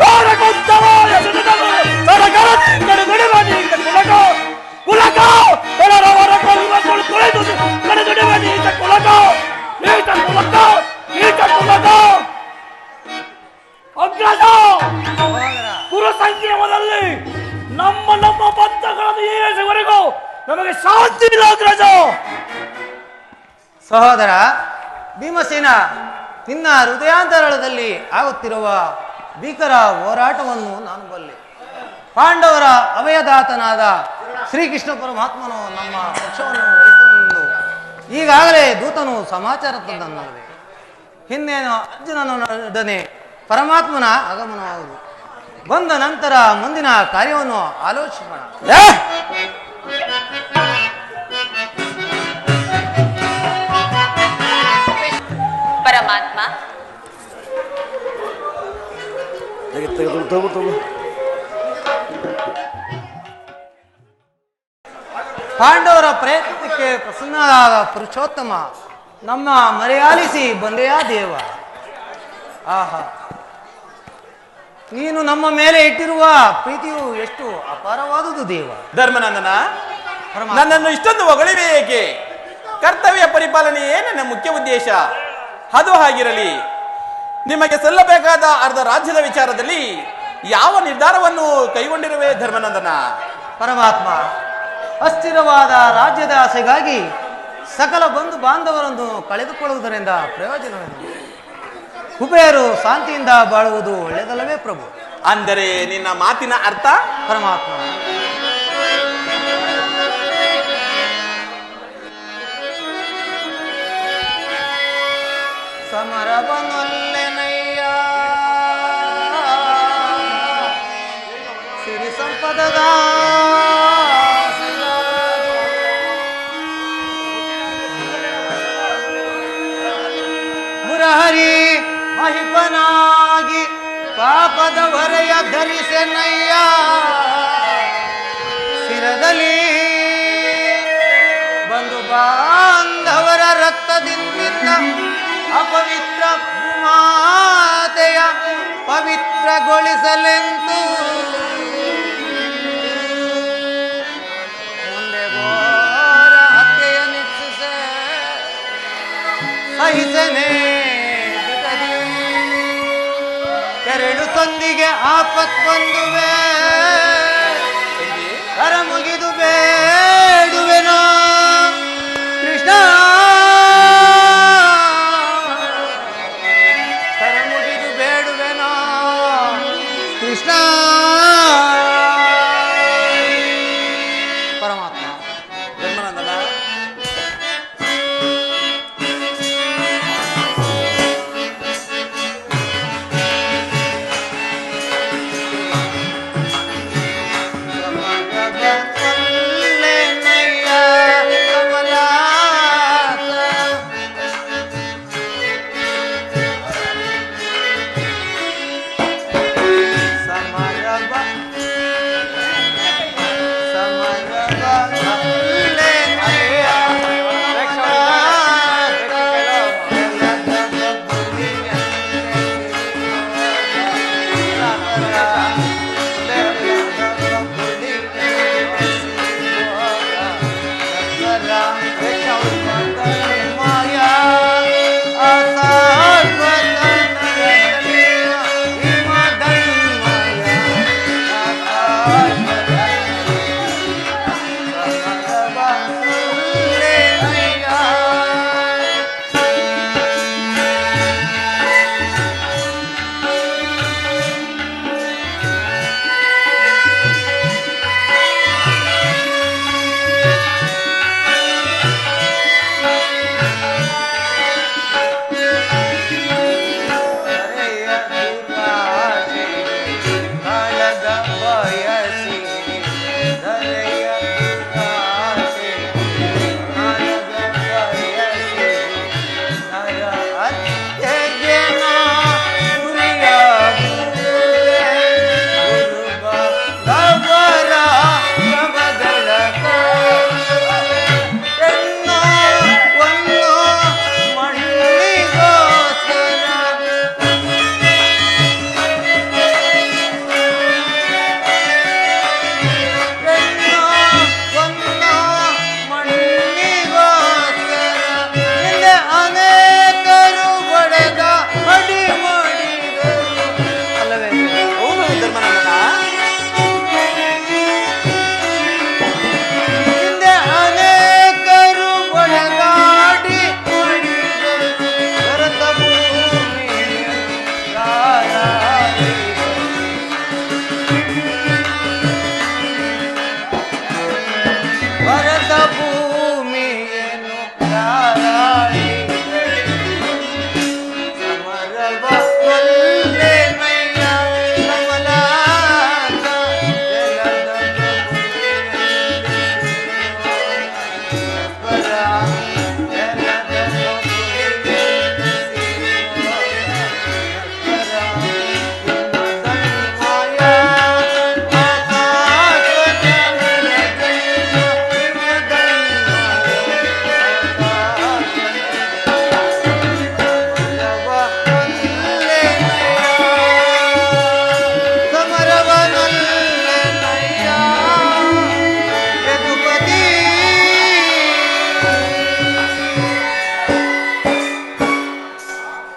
ಭಾರಕುತ್ತವಾಯ ಸದುದರು ಸಡಗರ ಕಡೆದುಡಿವ ನೀಚ ಕುಲಕ, ಕುಲಕ ಕಳರವರ ಕಲ್ಲ ತುಳಿದು ಕಡೆದುಡಿವ ನೀಚ ಕುಲಕ, ನೀಚ ಕುಲಕ, ನೀಚ ಕುಲಕ. ಅಗ್ರಜ ಪುರ ಸಂಖ್ಯಮದಲ್ಲಿ ನಮ್ಮ ನಮ್ಮ ಪಂಥಗಳನ್ನು ಏರಿಸುವವರೆಗೂ ನಮಗೆ ಶಾಂತಿ ಇಲ್ಲ ಅಗ್ರಜ. ಸಹೋದರ ಭೀಮಸೇನ, ನಿನ್ನ ಹೃದಯಾಂತರಾಳದಲ್ಲಿ ಆಗುತ್ತಿರುವ ಭೀಕರ ಹೋರಾಟವನ್ನು ನಾನು ಬಲ್ಲೆ. ಪಾಂಡವರ ಅಭಯದಾತನಾದ ಶ್ರೀಕೃಷ್ಣ ಪರಮಾತ್ಮನು ನಮ್ಮ ಪಕ್ಷವನ್ನು ವಹಿಸಲು ಈಗಾಗಲೇ ದೂತನು ಸಮಾಚಾರ ತಂದನಲ್ಲದೆ ಹಿಂದೇನು ಅರ್ಜುನನೊಡನೆ ಪರಮಾತ್ಮನ ಆಗಮನವಾಗುವುದು. ಬಂದ ನಂತರ ಮುಂದಿನ ಕಾರ್ಯವನ್ನು ಆಲೋಚಿಸೋಣ. ಪರಮಾತ್ಮ, ಪಾಂಡವರ ಪ್ರಯತ್ನಕ್ಕೆ ಪ್ರಸನ್ನನಾದ ಪುರುಷೋತ್ತಮ ನಮ್ಮ ಮರೆಯಾಲಿಸಿ ಬಂದೆಯಾ ದೇವ. ಆಹಾ, ನೀನು ನಮ್ಮ ಮೇಲೆ ಇಟ್ಟಿರುವ ಪ್ರೀತಿಯು ಎಷ್ಟು ಅಪಾರವಾದುದು ದೇವ. ಧರ್ಮನಂದನ, ಪರಮಾತ್ಮ. ನನ್ನನ್ನು ಇಷ್ಟೊಂದು ಹೊಗಳಿವೆ ಏಕೆ? ಕರ್ತವ್ಯ ಪರಿಪಾಲನೆಯೇ ನನ್ನ ಮುಖ್ಯ ಉದ್ದೇಶ. ಅದು ಹಾಗಿರಲಿ, ನಿಮಗೆ ಸಲ್ಲಬೇಕಾದ ಅರ್ಧ ರಾಜ್ಯದ ವಿಚಾರದಲ್ಲಿ ಯಾವ ನಿರ್ಧಾರವನ್ನು ಕೈಗೊಂಡಿರುವೆ ಧರ್ಮನಂದನ? ಪರಮಾತ್ಮ, ಅಸ್ಥಿರವಾದ ರಾಜ್ಯದ ಆಸೆಗಾಗಿ ಸಕಲ ಬಂಧು ಬಾಂಧವರನ್ನು ಕಳೆದುಕೊಳ್ಳುವುದರಿಂದ ಪ್ರಯೋಜನವೇನು? ಕುಬೇರು ಶಾಂತಿಯಿಂದ ಬಾಳುವುದು ಒಳ್ಳೆಯದಲ್ಲವೇ ಪ್ರಭು? ಅಂದರೆ ನಿನ್ನ ಮಾತಿನ ಅರ್ಥ? ಪರಮಾತ್ಮ, ಸಮರವನೊಲ್ಲೆನಯ್ಯ ಸಿರಿ ಸಂಪದದ ಮುರಹರಿ ಮಹಿಪನಾಗಿ ಪಾಪದ ಹೊರೆಯ ಧರಿಸೆನಯ್ಯ ಶಿರದಲ್ಲಿ ಬಂಧು ಬಾಂಧವರ ರಕ್ತದಿಂದ ಅಪವಿತ್ರ ಭೂಮಾತೆಯ ಪವಿತ್ರಗೊಳಿಸಲೆಂದು ಮುಂದೆ ಘೋರ ಹತ್ಯೆಯ ನಿಕ್ಷಿಸೆ ಸಹಿಸನೆ ಎರಡು ಸಂದಿಗೆ ಆಪತ್ ಬಂದುವೆ ಕರ ಮುಗಿದು ಬೇಡುವೆನೋ ಕೃಷ್ಣ, ಕರ ಮುಗಿದು ಬೇಡುವೆನೋ ಕೃಷ್ಣ. ಪರಮಾತ್ಮ, ಧರ್ಮನಂದನ,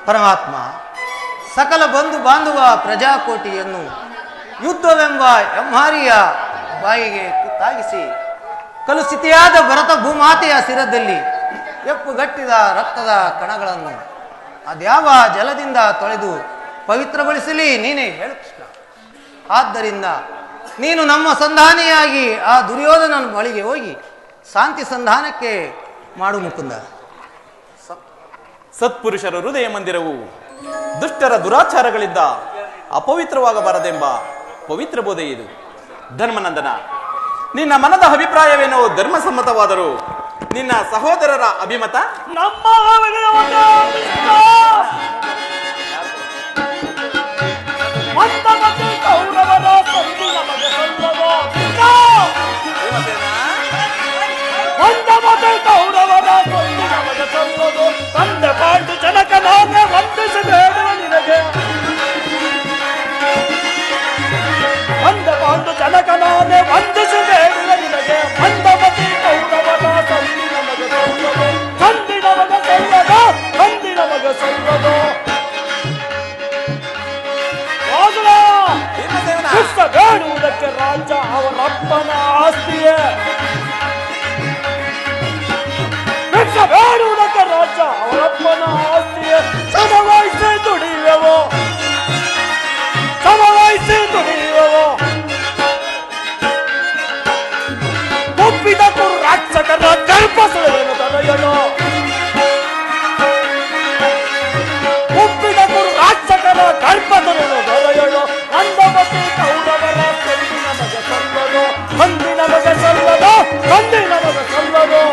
ಪರಮಾತ್ಮ, ಸಕಲ ಬಂಧು ಬಾಂಧವ ಪ್ರಜಾಕೋಟಿಯನ್ನು ಯುದ್ಧವೆಂಬ ಎಮ್ಮಾರಿಯ ಬಾಯಿಗೆ ತಾಗಿಸಿ ಕಲುಷಿತೆಯಾದ ಭರತ ಭೂಮಾತೆಯ ಶಿರದಲ್ಲಿ ಎಪ್ಪುಗಟ್ಟಿದ ರಕ್ತದ ಕಣಗಳನ್ನು ಅದ್ಯಾವ ಜಲದಿಂದ ತೊಳೆದು ಪವಿತ್ರಗೊಳಿಸಲಿ ನೀನೇ ಹೇಳು ಕೃಷ್ಣ. ಆದ್ದರಿಂದ ನೀನು ನಮ್ಮ ಸಂಧಾನಿಯಾಗಿ ಆ ದುರ್ಯೋಧನನ ಬಳಿಗೆ ಹೋಗಿ ಶಾಂತಿ ಸಂಧಾನಕ್ಕೆ ಮಾಡು ಮುಕುಂದ. ಸತ್ಪುರುಷರ ಹೃದಯ ಮಂದಿರವು ದುಷ್ಟರ ದುರಾಚಾರಗಳಿಂದ ಅಪವಿತ್ರವಾಗಬಾರದೆಂಬ ಪವಿತ್ರ ಬೋಧೆ ಇದು. ಧರ್ಮನಂದನ, ನಿನ್ನ ಮನದ ಅಭಿಪ್ರಾಯವೇನೋ ಧರ್ಮಸಮ್ಮತವಾದರೂ ನಿನ್ನ ಸಹೋದರರ ಅಭಿಮತ ನಮ್ಮ ಕೌರವರ ಸಂಧಿ ನಮಗೆ ಸಲ್ಲದು. ಕೌರವರ ಸಂಧಿ ನಮಗೆ ಸಲ್ಲದು. ತಂದೆ ಪಾಂಡು ಜನಕನಾಗೆ ವಂದಿಸಬೇಡುವ ನಿನಗೆ. ತಂದೆ ಪಾಂಡು ಜನಕನಾಗೆ ವಂದಿಸಬೇಡುವ ನಿನಗೆ. ಮಂದಮತಿ ಕೌರವರ ಸಂಧಿ ನಮಗೆ ಸಲ್ಲದು. ಸಂಧಿ ನಮಗೆ ಸಲ್ಲದು. ಸಂಧಿ ನಮಗೆ ಸಲ್ಲದು. ಕೃಷ್ಣ ಬೇಡುವುದಕ್ಕೆ ರಾಜ್ಯ ಅವರಪ್ಪನ ಆಸ್ತಿಯೇ. ಕೃಷ್ಣ ಬೇಡುವುದಕ್ಕೆ ರಾಜ್ಯ ಅವರಪ್ಪನ ಆಸ್ತಿಯೇ. ಸಮವಹಿಸಿ ದುಡಿಯುವವೋ, ಸಮವಹಿಸಿ ದುಡಿಯುವವೋ. ಒಪ್ಪಿದ ಕುರು ರಾಕ್ಷಕರ ಗರ್ಭಸುಳೆಯನ್ನು ತಡೆಯಲು. ಒಪ್ಪಿದ ಕುರು ರಾಕ್ಷಕರ ಗರ್ಭಸುಳೆಯನ್ನು ತಡೆಯಲು. ಮಂದಮತಿ ಕೌರವರ ಸಂಧಿ ನಮಗೆ ಸಲ್ಲದು. ಸಂಧಿ ನಮಗೆ ಸಲ್ಲದು. ಸಂಧಿ ನಮಗೆ ಸಲ್ಲದು.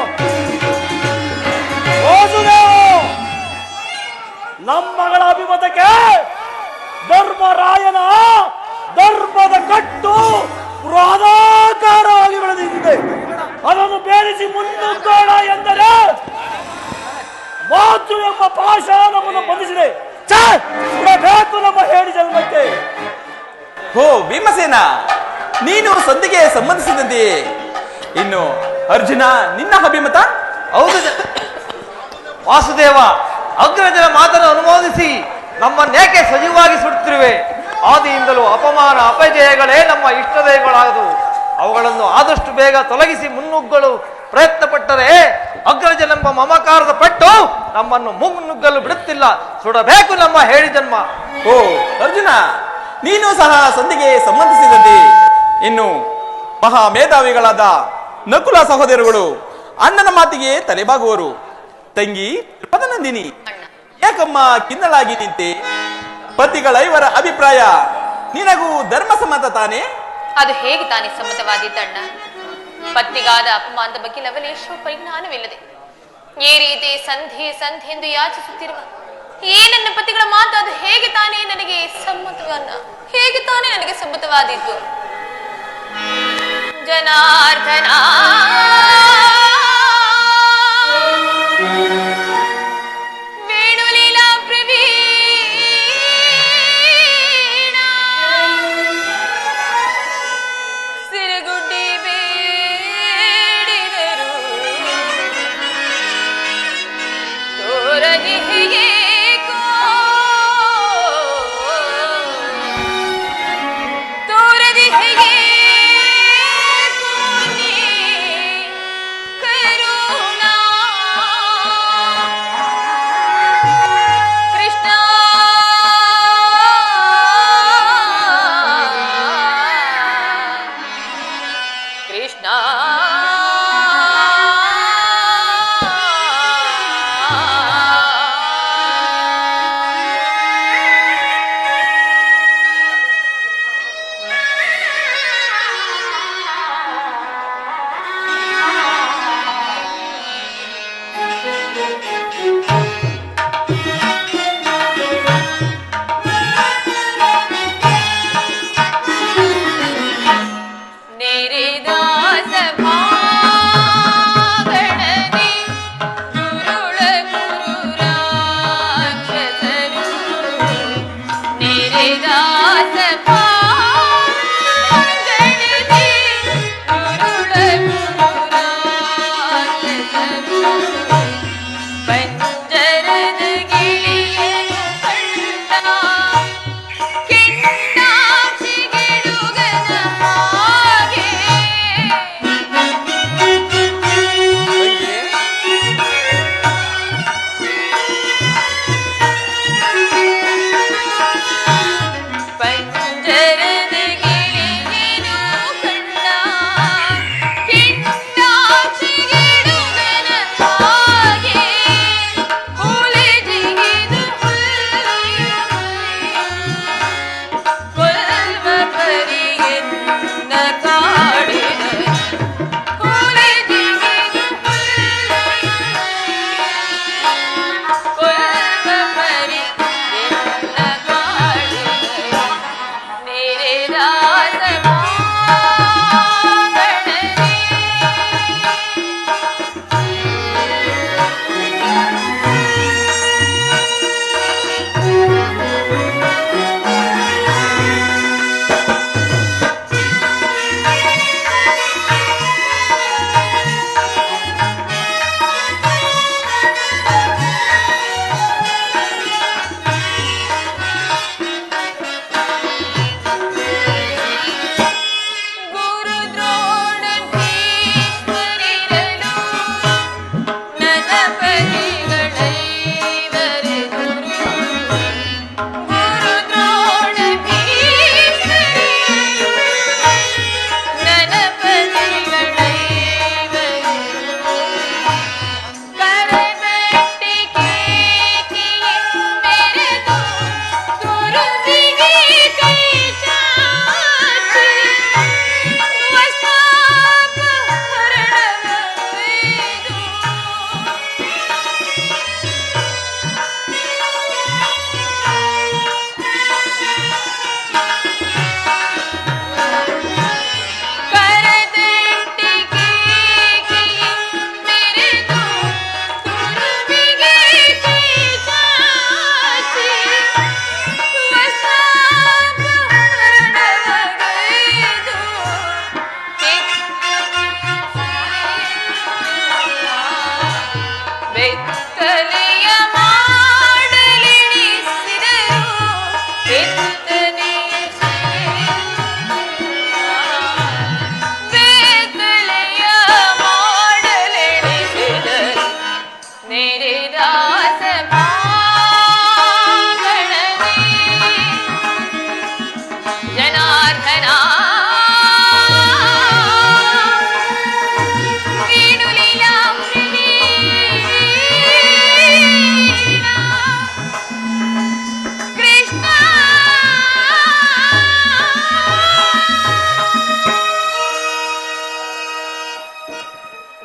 ನಮ್ಮಗಳ ಅಭಿಮತಕ್ಕೆ ಧರ್ಮರಾಯನ ಧರ್ಮದ ಕಟ್ಟು ಬೃಹದಾಕಾರವಾಗಿ ಬೆಳೆದಿದೆ. ಅದನ್ನು ಬೇರಿಸಿ ಮುನ್ನುಗ್ಗೋಣ ಎಂದರೆ ಮಾತೃ ಎಂಬ ಪಾಶ ನಮ್ಮನ್ನು ಬಂಧಿಸಿದೆ. ಬೇಕು ನಮ್ಮ ಹೇಳಿ ಜನ್ಮಕ್ಕೆ. ಹೋ ಭೀಮಸೇನ, ನೀನು ಸಂಧಿಗೆ ಸಂಬಂಧಿಸಿದಂತೆಯೇ ಇನ್ನು ಅರ್ಜುನ ನಿನ್ನ ಅಭಿಮತ? ಹೌದು ವಾಸುದೇವ, ಅಗ್ರಜನ ಮಾತನ್ನು ಅನುಮೋದಿಸಿ ನಮ್ಮನ್ನೇಕೆ ಸಜೀವಾಗಿ ಸುಡುತ್ತಿರುವೆ? ಆದಿಯಿಂದಲೂ ಅಪಮಾನ ಅಪಜಯಗಳೇ ನಮ್ಮ ಇಷ್ಟದೇಗಳಾದವು. ಅವುಗಳನ್ನು ಆದಷ್ಟು ಬೇಗ ತೊಲಗಿಸಿ ಮುನ್ನುಗ್ಗಲು ಪ್ರಯತ್ನ ಪಟ್ಟರೆ ಅಗ್ರಜನೆಂಬ ಮಮಕಾರದ ಪಟ್ಟು ನಮ್ಮನ್ನು ಮುನ್ನುಗ್ಗಲು ಬಿಡುತ್ತಿಲ್ಲ. ಸುಡಬೇಕು ನಮ್ಮ ಹೇಳಿ ಜನ್ಮ. ಓ ಅರ್ಜುನ, ನೀನು ಸಹ ಸಂಧಿಗೆ ಸಂಬಂಧಿಸಿದಂತೆ ಇನ್ನು ಮಹಾ ಮೇಧಾವಿಗಳಾದ ನಕುಲ ಸಹೋದರಗಳು ಅಣ್ಣನ ಮಾತಿಗೆ ತಲೆಬಾಗುವರು. ತಂಗಿ ಪದನಂದಿನಿ, ಯಾಕಮ್ಮ ಕಿನ್ನಲಾಗಿ ನಿಂತೆ? ಪತಿಗಳ ಇವರ ಅಭಿಪ್ರಾಯ ನಿನಗೂ ಧರ್ಮಸಮ್ಮತ ತಾನೇ? ಅದು ಹೇಗೆ ತಾನೇ ಸಮ್ಮತವಾದೀತಣ್ಣ? ಪತ್ನಿಗಾದ ಅಪಮಾನದ ಬಗ್ಗೆ ಲವಲೇಶೋ ಪರಿಜ್ಞಾನವಿಲ್ಲದೆ ಈ ರೀತಿ ಸಂಧಿ ಸಂಧಿ ಎಂದು ಯಾಚಿಸುತ್ತಿರುವ ಈ ನನ್ನ ಪತಿಗಳ ಮಾತು ಅದು ಹೇಗೆ ತಾನೇ ನನಗೆ ಸಮ್ಮತವನ್ನ ಹೇಗೆ ತಾನೇ ನನಗೆ ಸಮ್ಮತವಾದಿತ್ತು? ಜನಾರ್ದನ ವೇಣುಲೀಲಾ ಪ್ರವೀಣ ಸಿರಗುಡ್ಡಿ ಬೇಡಿದರು ತೋರದಿಹೆಯೇ ತೋರದಿಹೆಯೇ ಪಂಜರದ ಗಿಳಿಯನು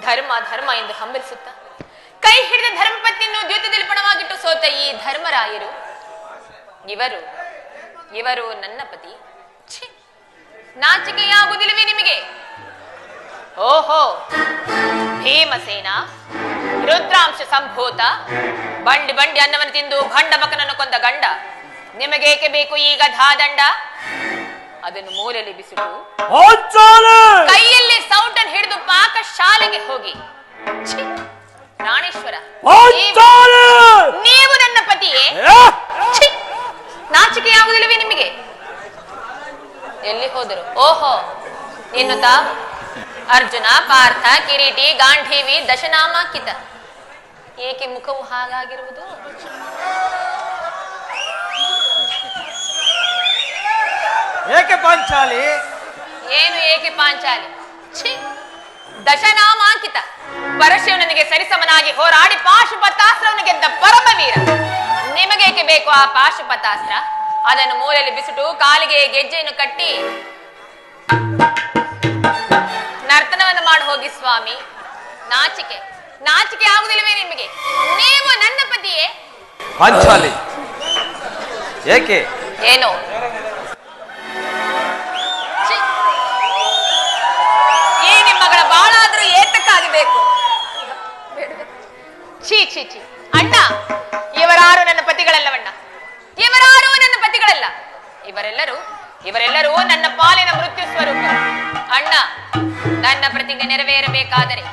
ಧರ್ಮ ಧರ್ಮ ಎಂದು ಹಂಬಲಿಸುತ್ತ ಕೈ ಹಿಡಿದ ಧರ್ಮಪತ್ನಿಯನ್ನು ದ್ಯೂತದಲ್ಲಿ ಪಣವಾಗಿಟ್ಟು ಸೋತ ಈ ಧರ್ಮರಾಯರು ಇವರು ನನ್ನ ಪತಿ. ನಾಚಿಕೆಯಾಗುವುದಿಲ್ಲವೇ ನಿಮಗೆ? ಓಹೋ, ಭೀಮಸೇನ ರುದ್ರಾಂಶ ಸಂಭೂತ ಬಂಡಿ ಬಂಡಿ ಅನ್ನವನ್ನು ತಿಂದು ಭಂಡ ಮಕನನ್ನು ಕೊಂದ ಗಂಡ, ನಿಮಗೇಕೆ ಬೇಕು ಈಗ ಧಾದಂಡ? ಅದನ್ನು ಮೂಲೆಯಲ್ಲಿ ಬಿಸಿಡು ಕೈಯಲ್ಲಿ ಸೌಟನ್ ಹಿಡಿದು ಪಾಕ ಶಾಲೆಗೆ ಹೋಗಿ. ಪ್ರಾಣೇಶ್ವರ, ನೀವು ನನ್ನ ಪತಿಯೇ? ನಾಚಿಕೆಯಾಗುವುದಿಲ್ಲವೇ ನಿಮಗೆ? ಎಲ್ಲಿ ಹೋದರು? ಓಹೋ, ಎನ್ನುತ್ತ ಅರ್ಜುನ, ಪಾರ್ಥ, ಕಿರೀಟಿ, ಗಾಂಧೀವಿ, ದಶನಾಮಾಕಿತ. ಏಕೆ ಮುಖವು ಹಾಗಾಗಿರುವುದು? ಏಕೆ ಪಾಂಚಾಲಿ? ಏನು ಏಕೆ ಪಾಂಚಾಲಿ? ದಶನಾಮಾಂಕಿತ ಪರಶಿವನಿಗೆ ಸರಿಸಮನಾಗಿ ಹೋರಾಡಿ ಪಾಶುಪತಾಸ್ತ್ರವನ್ನು ಗೆದ್ದ ಪರಮವೀರ. ನಿಮಗೇಕೆ ಬೇಕು ಆ ಪಾಶುಪತಾಸ್ತ್ರ? ಅದನ್ನು ಮೂಲೆಯಲ್ಲಿ ಬಿಸಿಟು ಕಾಲಿಗೆ ಗೆಜ್ಜೆಯನ್ನು ಕಟ್ಟಿ ನರ್ತನವನ್ನು ಮಾಡಿ ಹೋಗಿ ಸ್ವಾಮಿ. ನಾಚಿಕೆ ಆಗುವುದಿಲ್ಲವೇ ನಿಮಗೆ? ನೀವು ನನ್ನ ಪತಿಯೇ? ಪಾಂಚಾಲಿ, ಏಕೆ? ಏನು? ಈ ನಿಮ್ಮಗಳ ಬಾಳಾದ್ರೂ ಏತಕ್ಕಾಗಬೇಕು? ಛೀ ಛೀ ಛೀ ಅಣ್ಣ, ಇವರಾರು ನನ್ನ ಪತಿಗಳಲ್ಲವಣ್ಣ, ಇವರಾರು ನನ್ನ ಪತಿಗಳಲ್ಲ. ಇವರೆಲ್ಲರೂ ನನ್ನ ಪಾಲಿನ ಮೃತ್ಯು ಸ್ವರೂಪ. ಅಣ್ಣ, ನನ್ನ ಪ್ರತಿಜ್ಞೆ ನೆರವೇರಬೇಕಾದರೆ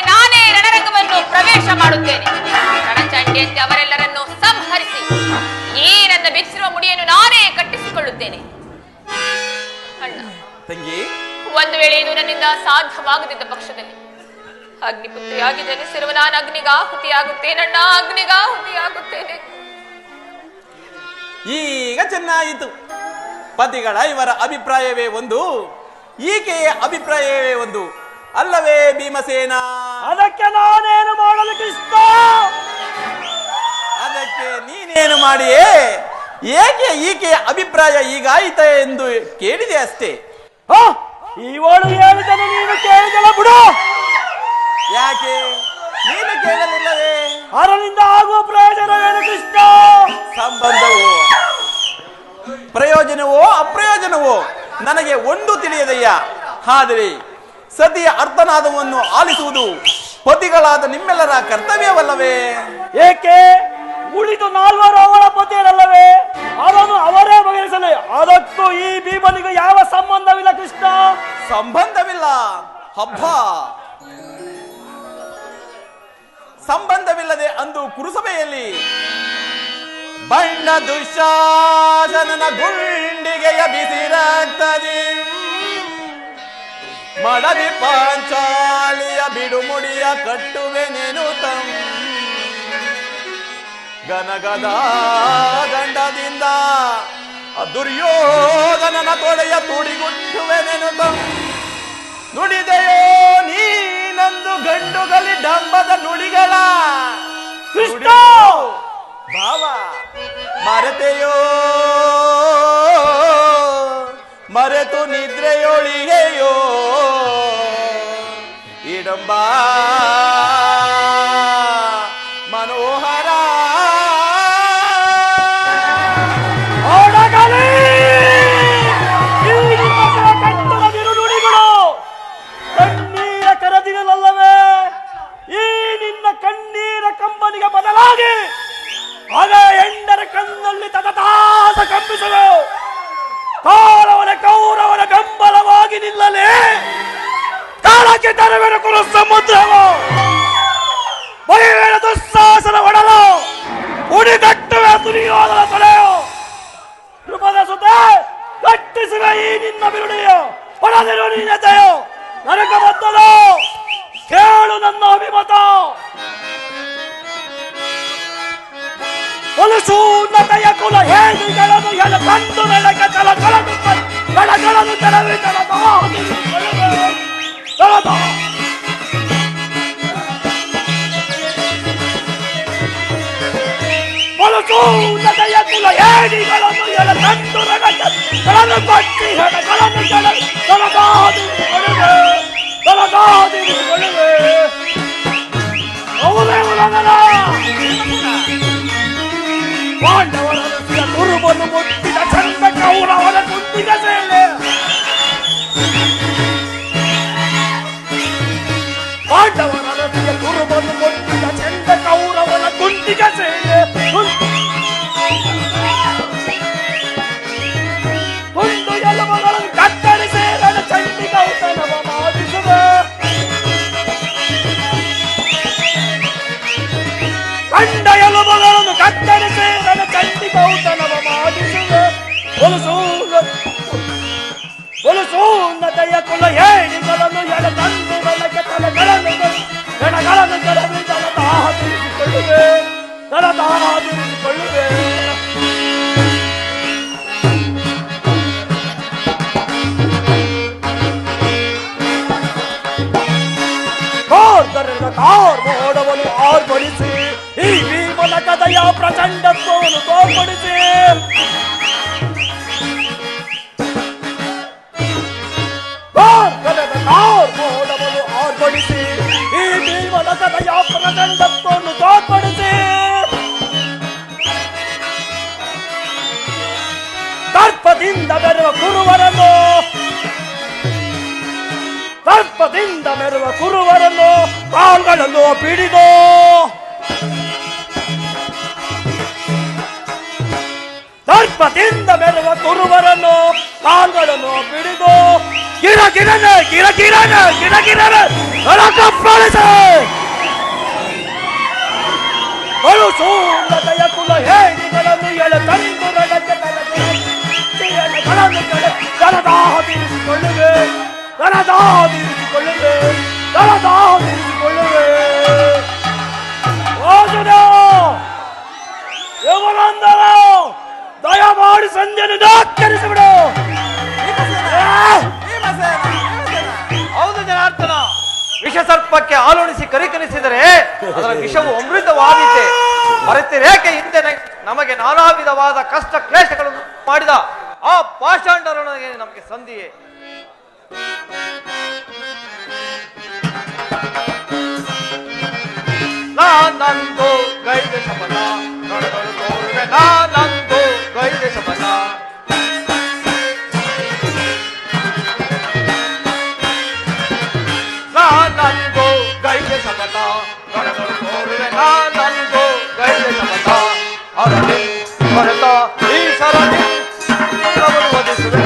ನಾನೇ ರಣರಂಗವನ್ನು ಪ್ರವೇಶ ಮಾಡುತ್ತೇನೆ. ರಣಚಂಡಿಯಂತೆ ಅವರೆಲ್ಲರನ್ನು ಸಂಹರಿಸಿ ಈ ನನ್ನ ಬಿಚ್ಚಿರುವ ಮುಡಿಯನ್ನು ನಾನೇ ಕಟ್ಟಿಸಿಕೊಳ್ಳುತ್ತೇನೆ. ಅಣ್ಣ ತಂಗಿ, ಒಂದು ವೇಳೆ ಇದು ನನ್ನಿಂದ ಸಾಧ್ಯವಾಗದಿದ್ದ ಪಕ್ಷದಲ್ಲಿ ಅಗ್ನಿಪುತ್ರಿಯಾಗಿ ಜನಿಸಿರುವ ನಾನು ಅಗ್ನಿಗಾಹುತಿಯಾಗುತ್ತೇನಣ್ಣ, ಅಗ್ನಿಗಾಹುತಿಯಾಗುತ್ತೇನೆ. ಈಗ ಚೆನ್ನಾಯಿತು. ಪತಿಗಳ ಇವರ ಅಭಿಪ್ರಾಯವೇ ಒಂದು, ಈಕೆಯ ಅಭಿಪ್ರಾಯವೇ ಒಂದು, ಅಲ್ಲವೇ ಭೀಮಸೇನ? ಅದಕ್ಕೆ ನಾನೇನು ಮಾಡಲು ಕೃಷ್ಣ? ಅದಕ್ಕೆ ನೀನೇನು ಮಾಡಿಯೇ? ಏಕೆ ಈಕೆಯ ಅಭಿಪ್ರಾಯ ಹೀಗಾಯಿತ ಎಂದು ಕೇಳಿದೆ ಅಷ್ಟೇ. ಇವಳು ಹೇಳಿದನು ನೀನು ಕೇಳಿದಲ್ಲ ಬಿಡು. ಯಾಕೆ ನೀನು ಕೇಳಲಿಲ್ಲವೇ? ಅದರಿಂದ ಆಗುವ ಪ್ರಯೋಜನವೇನು ಕೃಷ್ಣ? ಸಂಬಂಧವೋ ಪ್ರಯೋಜನವೋ ಅಪ್ರಯೋಜನವೋ ನನಗೆ ಒಂದು ತಿಳಿಯದಯ್ಯ. ಆದರೆ ಸತಿಯ ಅರ್ಥನಾದವನ್ನು ಆಲಿಸುವುದು ಪತಿಗಳಾದ ನಿಮ್ಮೆಲ್ಲರ ಕರ್ತವ್ಯವಲ್ಲವೇ? ಏಕೆ? ಉಳಿದು 4 ಅವಳ ಪತಿಯರಲ್ಲವೇ? ಅದನ್ನು ಅವರೇ ಬಗೆಹರಿಸಲಿ. ಅದಕ್ಕೂ ಈ ಭೀಮನಿಗೂ ಯಾವ ಸಂಬಂಧವಿಲ್ಲ ಕೃಷ್ಣ. ಸಂಬಂಧವಿಲ್ಲ? ಹಬ್ಬ, ಸಂಬಂಧವಿಲ್ಲದೆ ಅಂದು ಕುರುಸಭೆಯಲ್ಲಿ ಬಣ್ಣ ದುಶ್ಯಾಸನನ ಗುಂಡಿಗೆಯ ಬಿಸಿರಾಗ್ತದೆ. ಮಡದಿ ಪಾಂಚಾಲಿಯ ಬಿಡುಮುಡಿಯ ಕಟ್ಟುವೆನೇನು ಗನಗದ ಗಂಡದಿಂದ ದುರ್ಯೋಧನನ ತೊಡೆಯ ತುಡಿಗುಟ್ಟುವೆನೇನು ನುಡಿದೆಯೋ ನೀನಂದು ಗಂಡುಗಲಿ ಡಂಬದ ನುಡಿಗಳ ಕೃಷ್ಣ ಭಾವ ಮರೆತೆಯೋ ಮರೆತು ನಿದ್ರೆಯೊಳಿಗೆಯೋ ಇಡಂಬ ಮನೋಹರ ಬಿರುನುಡಿಗಳು ಕಣ್ಣೀರ ಕರದಿಗಳಲ್ಲವೇ? ಈ ನಿನ್ನ ಕಣ್ಣೀರ ಕಂಬನಿಗೆ ಬದಲಾಗಿ ಆಗ ಹೆಂಡರ ಕಣ್ಣಲ್ಲಿ ತದತಾಸ ಕಂಬಿಸಲು ಕೌರವನ ಬೆಂಬಲವಾಗಿ ನಿಲ್ಲಲೇ ಕಾಲಕ್ಕೆ ತರಬೇಡ ಕುರು ಸಮುದ್ರವು ಬಯವೇಳ ದುಸ್ಸಾಹಸನ ಒಡಲು ಉಡಿಗಟ್ಟುವೆ ದುರ್ಯೋಧನ ತೊಳೆಯು ಕೃಪದ ಸುತೆ ಕಟ್ಟಿಸುವೆ ಈ ನಿನ್ನ ಬಿರುಡಿಯು ಪಡೆದಿರು ನೀನೆದೆಯು ನರಕ ಬದ್ದಲು ಕೇಳು ನನ್ನ ಅಭಿಮತ. ಹೊಲಸೂನ್ನತೆಯ ಕುಲ ಹೇದಿಗಳನ್ನು ಎಳ ಕಂಡು ನೆಲಕ ತಲಗಳನ್ನು ಬೆಳಗಳನ್ನು ತೆರವಿ ಹೊಲಸೂನ್ನತೆಯ ಕುಲ ಹೇದಿಗಳನ್ನು ಎಳ ಕಂಡು ನೆಲಕ ತಲನು ಕಟ್ಟಿ ಹೆಣಗಳನ್ನು ತಲಗಾದು ಶೂನ್ಯತೆಯ ಕುಲ ಹೇಳಿಗಳನ್ನು ಎಳೆದಂದು ನನಗೆ ತಲೆಗಳನ್ನು ಹೆಣಗಳನ್ನು ಕೆಳಗೆ ನನ್ನ ದಾಹ ತೀರಿಸಿಕೊಳ್ಳುವೆ, ನನ್ನ ದಾಹ ತೀರಿಸಿಕೊಳ್ಳುವೆ. ಕಾರ್ ಮೋಡವನ್ನು ಆರ್ಪಡಿಸಿ ಈ ಭೀಮನ ಕಥೆಯ ಪ್ರಚಂಡತ್ವವನ್ನು ತೋರ್ಪಡಿಸಿ ಕಾರ್ ಮೋಡವನ್ನು ಆರ್ಪಡಿಸಿ ಈ ಭೀಮನ ಕಥೆಯ ಪ್ರಚಂಡತ್ವವನ್ನು ತೋರ್ಪಡಿಸಿ ದರ್ಪದಿಂದ ಬೆರುವ ಕುರುವರನ್ನು ದರ್ಪದಿಂದ ಮೆರುವ ಕುರುವರನ್ನು ಕಾಲ್ಗಳನ್ನು ಪಿಡಿದು ದರ್ಪದಿಂದ ಮೆರುವ ಕುರುವರನ್ನು ಕಾಲ್ಗಳನ್ನು ಪಿಡಿದು ಗಿರಗಿರನ ಗಿರಗಿರನ ಗಿರಗಿರನ ಕಪ್ಪಳಿಸಿ ಬಲು ಶೂನ್ಯತೆಯ ಕುಲ ಹೇಳಿಗಳನ್ನು ಎಳೆದಂದು ನನಗೆ ಜನದಾಹ ತೀರಿಸಿಕೊಳ್ಳುವೆ, ಜನದಾಹ ತೀರಿಸಿಕೊಳ್ಳುವೆ, ಜನದಾಹ ತೀರಿಸಿಕೊಳ್ಳುವೆ. ಇವರಂದರ ದಯಮಾಡಿ ಸಂಜೆಯನ್ನು ದಾಖರಿಸಿಬಿಡು. ಹೌದು ಜನಾರ್ದನ, ವಿಷ ಸರ್ಪಕ್ಕೆ ಹಾಲುಣಿಸಿ ಕರಿಕರಿಸಿದರೆ ಅದರ ವಿಷವು ಅಮೃತವಾದೀತೆ. ಮರೆತಿರೇಕೆ ಹಿಂದೆ ನಮಗೆ ನಾನಾ ವಿಧವಾದ ಕಷ್ಟ ಕ್ಲೇಶಗಳನ್ನು ಮಾಡಿದ ಆ ಪಾಷಾಂಡರೊಳಗೆ ನಮಗೆ ಸಂಧಿಯೇ. ನಾನಂದು ಗೈದೆ ಶಪಥ ನಡೆಗಳು ತೋರುವೆ, ನಾನಂದು ಗೈದೆ ಶಪಥ. ನಾನಂದು ಗೈದೆ ಶಪಥ ನಡೆಗಳು ತೋರುವೆ, ನಾನಂದು ಗೈದೆ ಶಪಥ. ಅರಳಿ ಹೊರತ ಈ ಸರಣಿ ಒದಿಸುವೆ,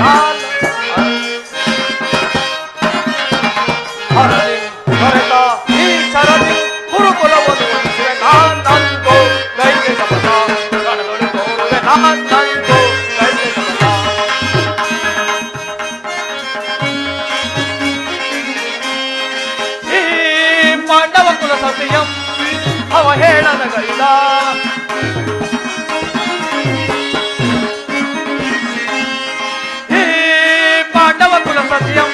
ಅರಳಿ ಹೊರತ ಈ ಸರಣಿ ಗುರುಕುಲವನ್ನು ಒದಿಸುವೆ, ನಾನಂದು ಗೈದೆ ಶಪಥ ನಡೆಗಳು ತೋರುವೆ, ನಾನಂದು ಗೈದೆ ಶಪಥ. ಈ ಪಾಂಡವ ಕುಲ ಸತ್ಯಂ ಅವಹೇಳನಗಳಿಂದ ಸತ್ಯಂ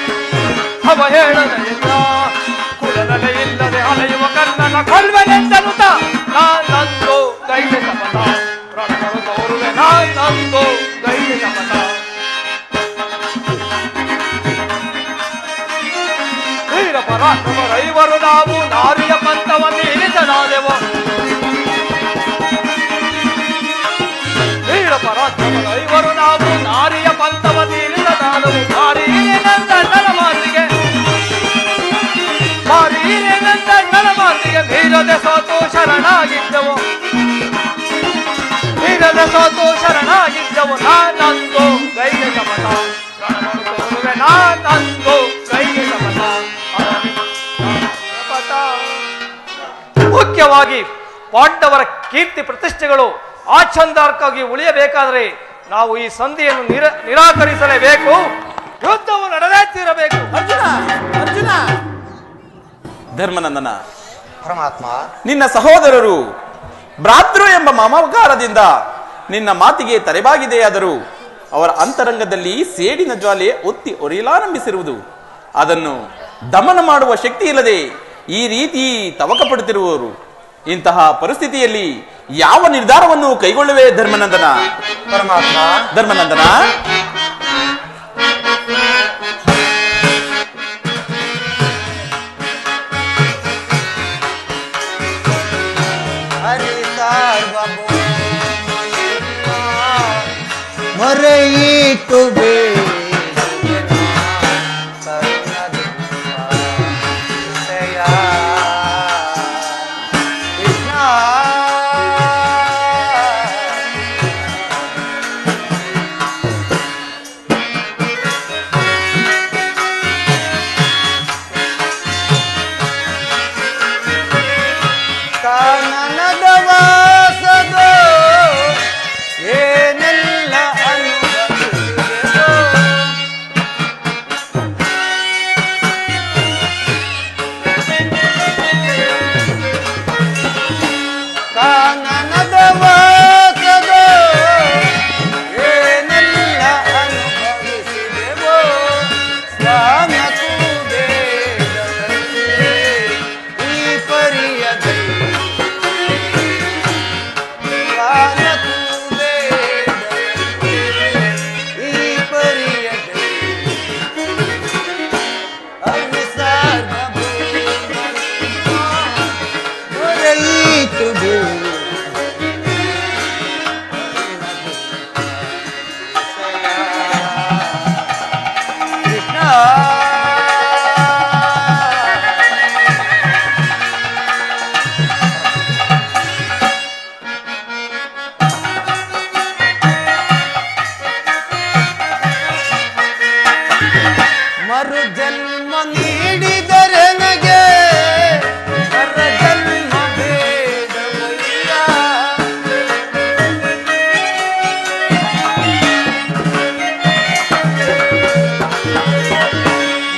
ಅವಹೇಳನೆಯಿಂದ ಕುಲನಲೆ ಇಲ್ಲದೆ ಅಲೆಯುವ ಕರ್ಣನ ಕೊಲ್ವನೆಂದನುತ ನಾನಂದು ಗೈದೆ ಶಪಥ ರಣಗಳು ತೋರುವೆ, ನಾನಂದು ಗೈದೆ ಶಪಥ. ವೀರ ಪರಾಕ್ರಮರೈವರು ನಾವು ನಾರಿಯ ಪಂಥವನ್ನು ಇಳಿಸಲಾದೆವು. ವೀರ ಪರಾಕ್ರಮರೈವರು ನಾವು ನಾರಿಯ ಪಂಥವನ್ನು ಇಳಿಸಲಾದೆವು. ನನ್ನ ಮಾತಿಗೆ ನನ್ನ ಮಾತಿಗೆ ಮೀರದೆ ಸೋತು ಶರಣಾಗಿದ್ದೆವು, ಮೀರದೆ ಸೋತು ಶರಣಾಗಿದ್ದೆವು. ನಾನಂದು ಗೈದೆ ಶಪಥ ರಣಗಳು ತೋರುವೆ, ನಾನಂದು ಗೈದೆ ಶಪಥ. ಮುಖ್ಯವಾಗಿ ಪಾಂಡವರ ಕೀರ್ತಿ ಪ್ರತಿಷ್ಠೆಗಳು ಆಚ್ಛಂದಾರ್ಕಾಗಿ ಉಳಿಯಬೇಕಾದರೆ ನಾವು ಈ ಸಂಧಿಯನ್ನು ನಿರಾಕರಿಸಲೇಬೇಕು. ಯುದ್ಧವು ನಡೆದೇತಿರಬೇಕು. ಅರ್ಜುನ ಅರ್ಜುನ ಧರ್ಮನಂದನ, ಪರಮಾತ್ಮ, ನಿನ್ನ ಸಹೋದರರು ಭ್ರಾತೃ ಎಂಬ ಮಮಕಾರದಿಂದ ನಿನ್ನ ಮಾತಿಗೆ ತಲೆಬಾಗಿದೆಯಾದರೂ ಅವರ ಅಂತರಂಗದಲ್ಲಿ ಸೇಡಿನ ಜ್ವಾಲೆ ಒತ್ತಿ ಒರೆಯಲಾರಂಭಿಸಿರುವುದು. ಅದನ್ನು ದಮನ ಮಾಡುವ ಶಕ್ತಿ ಇಲ್ಲದೆ ಈ ರೀತಿ ತವಕ ಪಡುತ್ತಿರುವವರು ಇಂತಹ ಪರಿಸ್ಥಿತಿಯಲ್ಲಿ ಯಾವ ನಿರ್ಧಾರವನ್ನು ಕೈಗೊಳ್ಳುವೆ ಧರ್ಮನಂದನ? ಪರಮಾತ್ಮ, ಧರ್ಮನಂದನ, ಮೊರೆಯಿತು ಜನ್ಮ ನೀಡಿದರೆ ನನಗೆ ಮರ ಜನ್ಮ ಬೇಡವಯ್ಯ.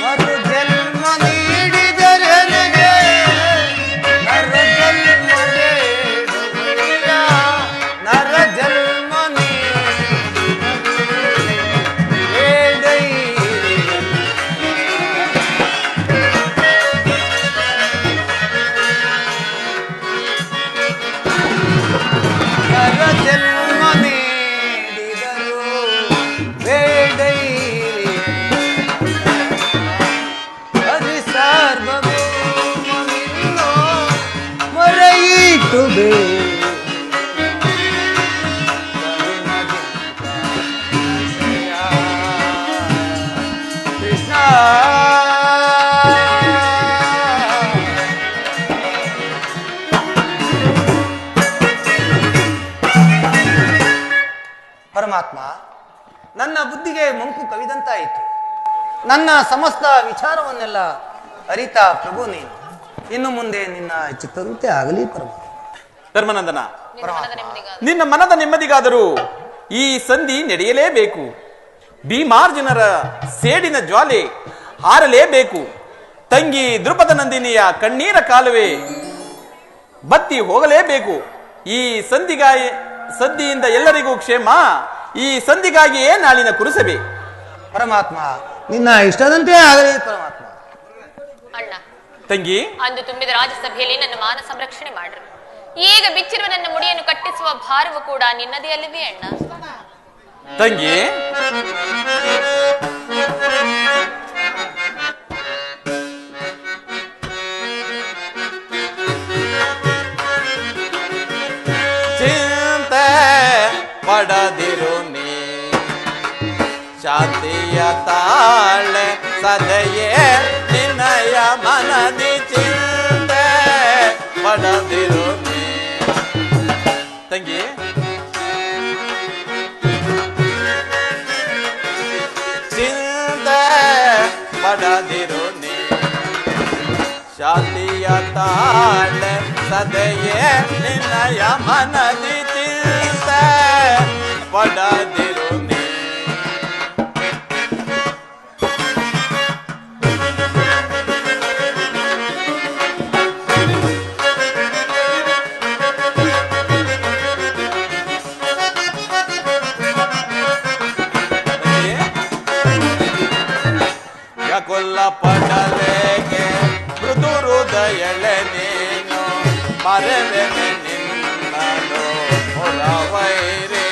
ಮರು ಜನ್ಮ ನೀಡಿದರೆ ನನಗೆ ನರ ಜನ್ಮ ಬೇಡವಯ್ಯ. ನರ ಜನ್ಮ ಜನ್ಮ ನೀಡಿದರು ಬೇಡೈರಿ ಹರಿ ಸಾರ್ವಭೌಮನಿನ್ನೋ ಮೊರೆಯಿಟ್ಟು ಕೃಷ್ಣ. ಪರಮಾತ್ಮ, ನನ್ನ ಬುದ್ಧಿಗೆ ಮಂಕು ಕವಿದಂತಾಯಿತು. ನನ್ನ ಸಮಸ್ತ ವಿಚಾರವನ್ನೆಲ್ಲ ಅರಿತ ಪ್ರಭು ನೀನು. ಇನ್ನು ಮುಂದೆ ನಿನ್ನ ಚಿತ್ತದಂತೆ ಆಗಲಿ ಪರಮಾತ್ಮ. ಧರ್ಮನಂದನ, ನಿನ್ನ ಮನದ ನೆಮ್ಮದಿಗಾಗಿ. ನಿನ್ನ ಮನದ ನೆಮ್ಮದಿಗಾದರೂ ಈ ಸಂಧಿ ನಡೆಯಲೇಬೇಕು. ಭೀಮಾರ್ಜುನರ ಸೇಡಿನ ಜ್ವಾಲೆ ಹಾರಲೇಬೇಕು. ತಂಗಿ ದ್ರುಪದ ನಂದಿನಿಯ ಕಣ್ಣೀರ ಕಾಲುವೆ ಬತ್ತಿ ಹೋಗಲೇಬೇಕು. ಈ ಸಂಧಿಯಿಂದ ಎಲ್ಲರಿಗೂ ಕ್ಷೇಮ. ಈ ಸಂಧಿಗಾಗಿಯೇ ನಾಳಿನ ಕುರುಸಬೆ. ಪರಮಾತ್ಮ, ನಿನ್ನ ಇಷ್ಟದಂತೆ ಆಗಲಿ ಪರಮಾತ್ಮ. ಅಣ್ಣ, ತಂಗಿ, ಅಂದು ತುಂಬಿದ ರಾಜ್ಯಸಭೆಯಲ್ಲಿ ನನ್ನ ಮಾನ ಸಂರಕ್ಷಣೆ ಮಾಡ್ರು. ಈಗ ಬಿಚ್ಚಿರುವ ನನ್ನ ಮುಡಿಯನ್ನು ಕಟ್ಟಿಸುವ ಭಾರವು ಕೂಡ ನಿನ್ನದೇ ಅಲ್ಲವೇ ಅಣ್ಣ? ತಂಗಿ, ಚಿಂತೆ ಪಡದಿರು ನೀ ಶಾಂತಿಯ ತಾಳೆ ಸದೆಯೇ ನಿನ್ನಯ ಮನದಿ ಚಿಂತೆ ಪಡದಿರು ನೀ. ತಂಗಿ, ಚಿಂತೆ ಪಡದಿರು ನೀ ಶಾಂತಿಯ ತಾಳೆ ಸದೆಯೇ ನಿನ್ನಯ ಮನದಿ ಚಿಂತೆ ಪಡದಿರು ನೀ. ಕೊಲ್ಲ ಪಡಲೇಕೆ ಮೃದು ಹೃದಯಳೆ ನೀನು ಮರೆವೆನೆ ನಿನ್ನನು ಹೊರವೈರೇ.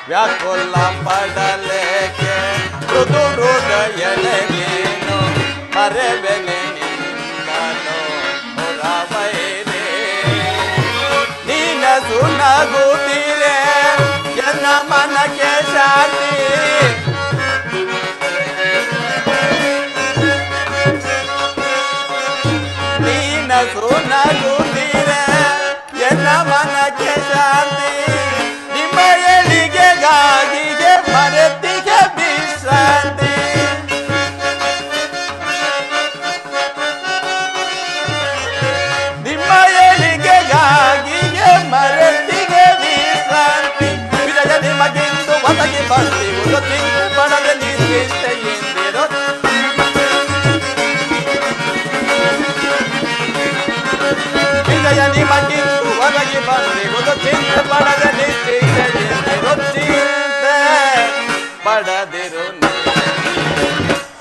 ವ್ಯಾಕುಲ ಪಡಲೇಕೆ ಮೃದು ಹೃದಯಳೆ ನೀನು ಮರೆವೆನೆ ನಗುತ್ತೀರೆ ಎನ್ನ ಮನಕ್ಕೆ ಶಾಂತಿ. ನೀನಸು ನಗುತ್ತೀರೆ ಎನ್ನ ಮನಕ್ಕೆ ಶಾಂತಿ. ನಿಮ್ಮ ಎಳಿಗೆಗಾಗಿಗೆ ಮರೆತಿಗೆ ವಿಶ್ರಾಂತಿ. ನಿಮ್ಮ ಎಳಿಗೆಗಾಗಿಗೆ ಮರೆತಿಗೆ ವಿಶ್ರಾಂತಿ. ವಿಜಯ ನಿಮಗಿಂದು ಒದಗಿ ಬಂದಿರುವುದು ಚಿಂತೆ ಪಡದೆ ನಿಶ್ಚಿಂತೆಯಿಂದಿರು. ವಿಜಯ ನಿಮಗಿಂದು ಒದಗಿ ಬಂದಿರುವುದು ಚಿಂತೆ ಪಡದೆ ನಿಶ್ಚಿಂತೆಯಿಂದಿರು. ಚಿಂತೆ ಪಡದಿರು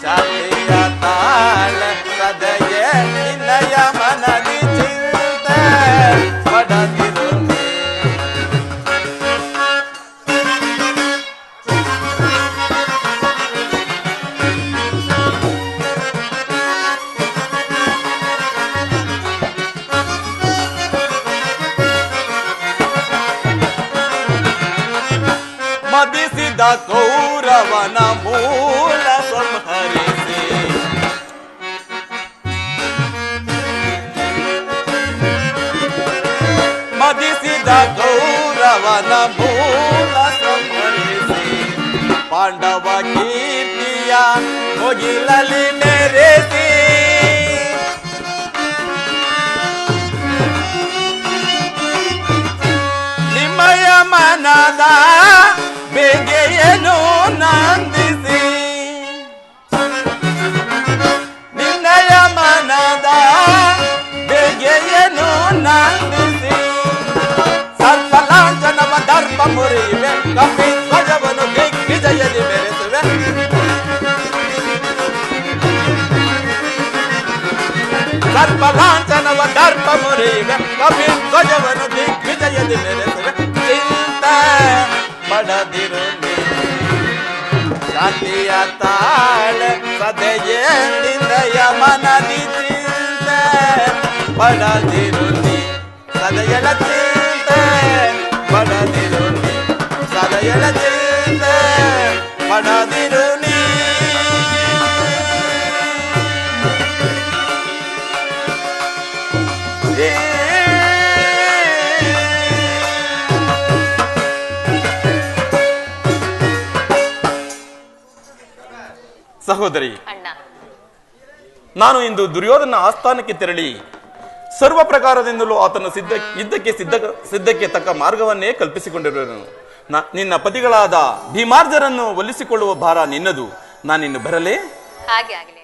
ಶಾಂತಿಯ ತಾಳ ಸದಯೇ ನಿನ್ನಯ ಮನದಿ ಚಿಂತೆ ಪಡದಿರು. ಮದಿಸಿದ ಕೌರವನ ಮೂಲ ಸಂಹರಿಸಿ ಕೋಗಿಲಲ್ಲಿ ಮೆರೆಸಿ ನಿಮ್ಮಯ ಮನದ ಬೇಗೆಯನ್ನು ನಂದಿಸಿ ನಿನ್ನಯ ಮನದ ಬೇಗೆಯನ್ನು ನಂದಿಸಿ ಸರ್ಪಲಾಂಛನವ ದರ್ಪ ಮುರಿಯುವೆ ಕಪಿ ಧ್ವಜವನ್ನು ದಿಗ್ವಿಜಯದಿ ಮೆರೆಸುವೆ ಸರ್ಪಲಾಂಛನವ ದರ್ಪ ಮುರಿಯುವೆ ಕಪಿ ಧ್ವಜವನ್ನು ದಿಗ್ವಿಜಯದಿ ಮೆರೆಸುವೆ ಚಿಂತೆ ಪಡದಿರು ಶಾಂತಿಯ ತಾಳ ಸದೆಯೇ ನಿಂದಯ ಮನದಿ ಚಿಂತೆ ಪಡದಿರು ಸದೆಯಲ ಚಿಂತೆ ಪಡದಿರು ಸದೆಯಲ ಚಿಂತೆ ಪಡದಿರು ಸಹೋದರಿ, ಅಣ್ಣ, ನಾನು ಇಂದು ದುರ್ಯೋಧನ ಆಸ್ಥಾನಕ್ಕೆ ತೆರಳಿ ಸರ್ವ ಪ್ರಕಾರದಿಂದಲೂ ಆತನ ಸಿದ್ಧಕ್ಕೆ ತಕ್ಕ ಮಾರ್ಗವನ್ನೇ ಕಲ್ಪಿಸಿಕೊಂಡಿರುವನು. ನಿನ್ನ ಪತಿಗಳಾದ ಭೀಮಾರ್ಜರನ್ನು ಒಲಿಸಿಕೊಳ್ಳುವ ಭಾರ ನಿನ್ನದು. ನಾನಿನ್ನು ಬರಲೇ? ಹಾಗೆ ಆಗಲಿ.